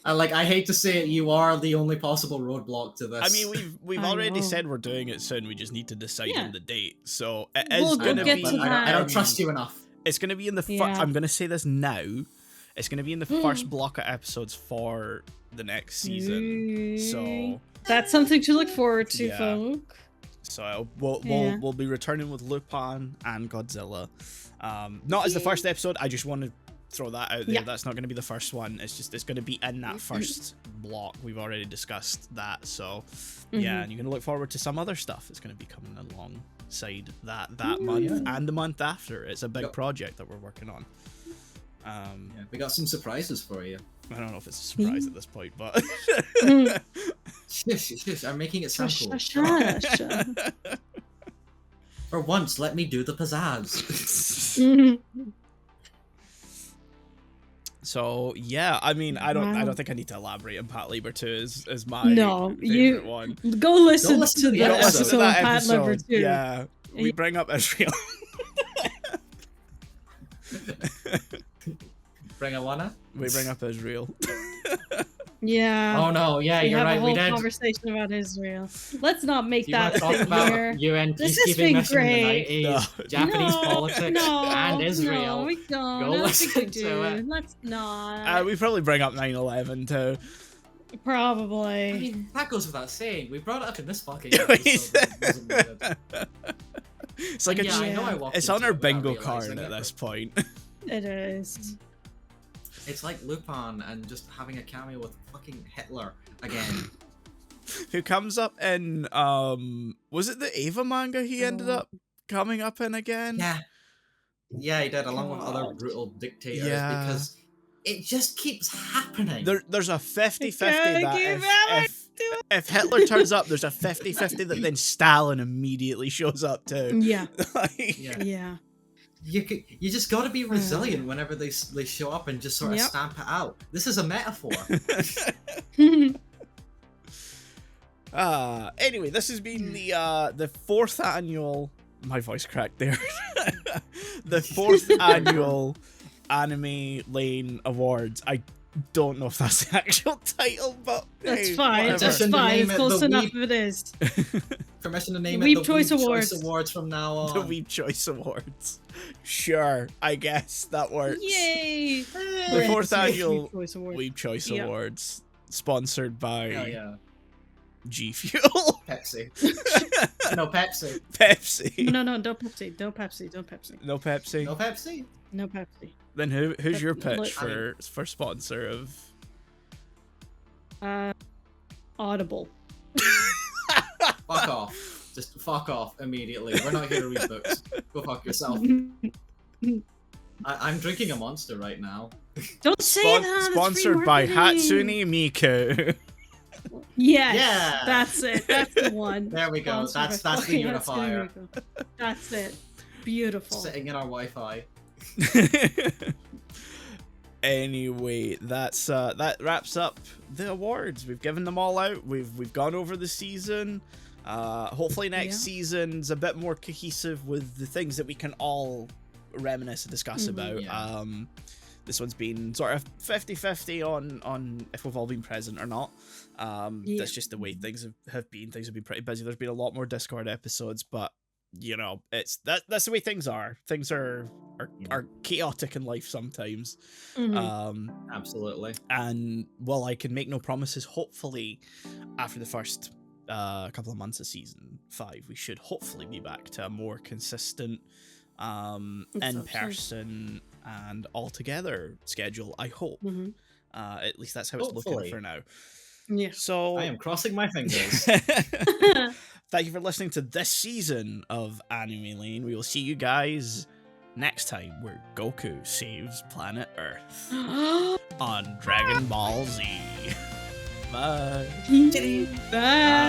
I hate to say it, you are the only possible roadblock to this. I mean, we've already said we're doing it soon. We just need to decide on the date. So it is We'll gonna get be. to that. I don't trust you enough. It's gonna be in the. I'm gonna say this now. It's gonna be in the first block of episodes for the next season. So that's something to look forward to, folk. So we'll be returning with Lupin and Godzilla. Not as the first episode. I just want to throw that out there. Yeah. That's not going to be the first one. It's going to be in that first block. We've already discussed that. So yeah, and you can look forward to some other stuff that's going to be coming alongside that month and the month after. It's a big project that we're working on. We got some surprises for you. I don't know if it's a surprise at this point, but shush, I'm making it sound cool. For once, let me do the pizzazz. So yeah, I mean, I don't think I need to elaborate on Pat Labor 2 is my favorite one. Go listen to the episode of Pat Labor 2. Yeah, we bring up Israel. Bring a wanna? We bring up Israel. Yeah. Oh no, yeah, you're right. We had a whole conversation about Israel. Let's not make that a thing here. UN peacekeeping mission in the 90s, Japanese politics, and Israel. No, we don't. Go listen to it. Let's not. We probably bring up 9/11 too. Probably. I mean, that goes without saying. We brought it up in this fucking episode. It's like it's on our bingo card at this point. It is. It's like Lupin and just having a cameo with fucking Hitler again. Who comes up in was it the Ava manga he ended up coming up in again? Yeah, he did, along with other brutal dictators, because it just keeps happening. There's a 50-50 that if Hitler turns up, there's a 50-50 that then Stalin immediately shows up too. Yeah. Yeah. You just got to be resilient whenever they show up and just sort of stamp it out. This is a metaphor. Anyway, this has been the 4th annual. My voice cracked there. The 4th annual Anime Lane Awards. I don't know if that's the actual title, but that's fine. That's fine. It's close enough if it is. Permission to name it the Choice Awards. Awards from now on. The Weeb Choice Awards. Sure, I guess that works. Yay! The 4th annual Weeb Choice Awards, sponsored by G Fuel. Pepsi. No Pepsi. Pepsi. No, don't Pepsi. Don't Pepsi. Don't Pepsi. No Pepsi. No Pepsi. No Pepsi. Then who's your pitch for sponsor of? Audible. Fuck off. Just fuck off immediately. We're not here to read books. Go fuck yourself. I'm drinking a Monster right now. Don't say that. Sponsored by Hatsune Miku. Yes. Yeah. That's it. That's the one. There we go. That's the unifier. That's it. Beautiful. Sitting in our Wi-Fi. Anyway, that wraps up the awards. We've given them all out. We've gone over the season. Hopefully next season's a bit more cohesive with the things that we can all reminisce and discuss about. This one's been sort of 50-50 on if we've all been present or not. That's just the way things have been. Things have been pretty busy. There's been a lot more Discord episodes, but you know, that's the way things are. Things are chaotic in life sometimes. Absolutely. And while I can make no promises, hopefully after the first couple of months of season 5, we should hopefully be back to a more consistent in-person and all-together schedule, I hope. At least that's how it's looking for now. Yeah. So I am crossing my fingers. Thank you for listening to this season of Anime Lane. We will see you guys next time where Goku saves planet Earth on Dragon Ball Z. Bye. Bye.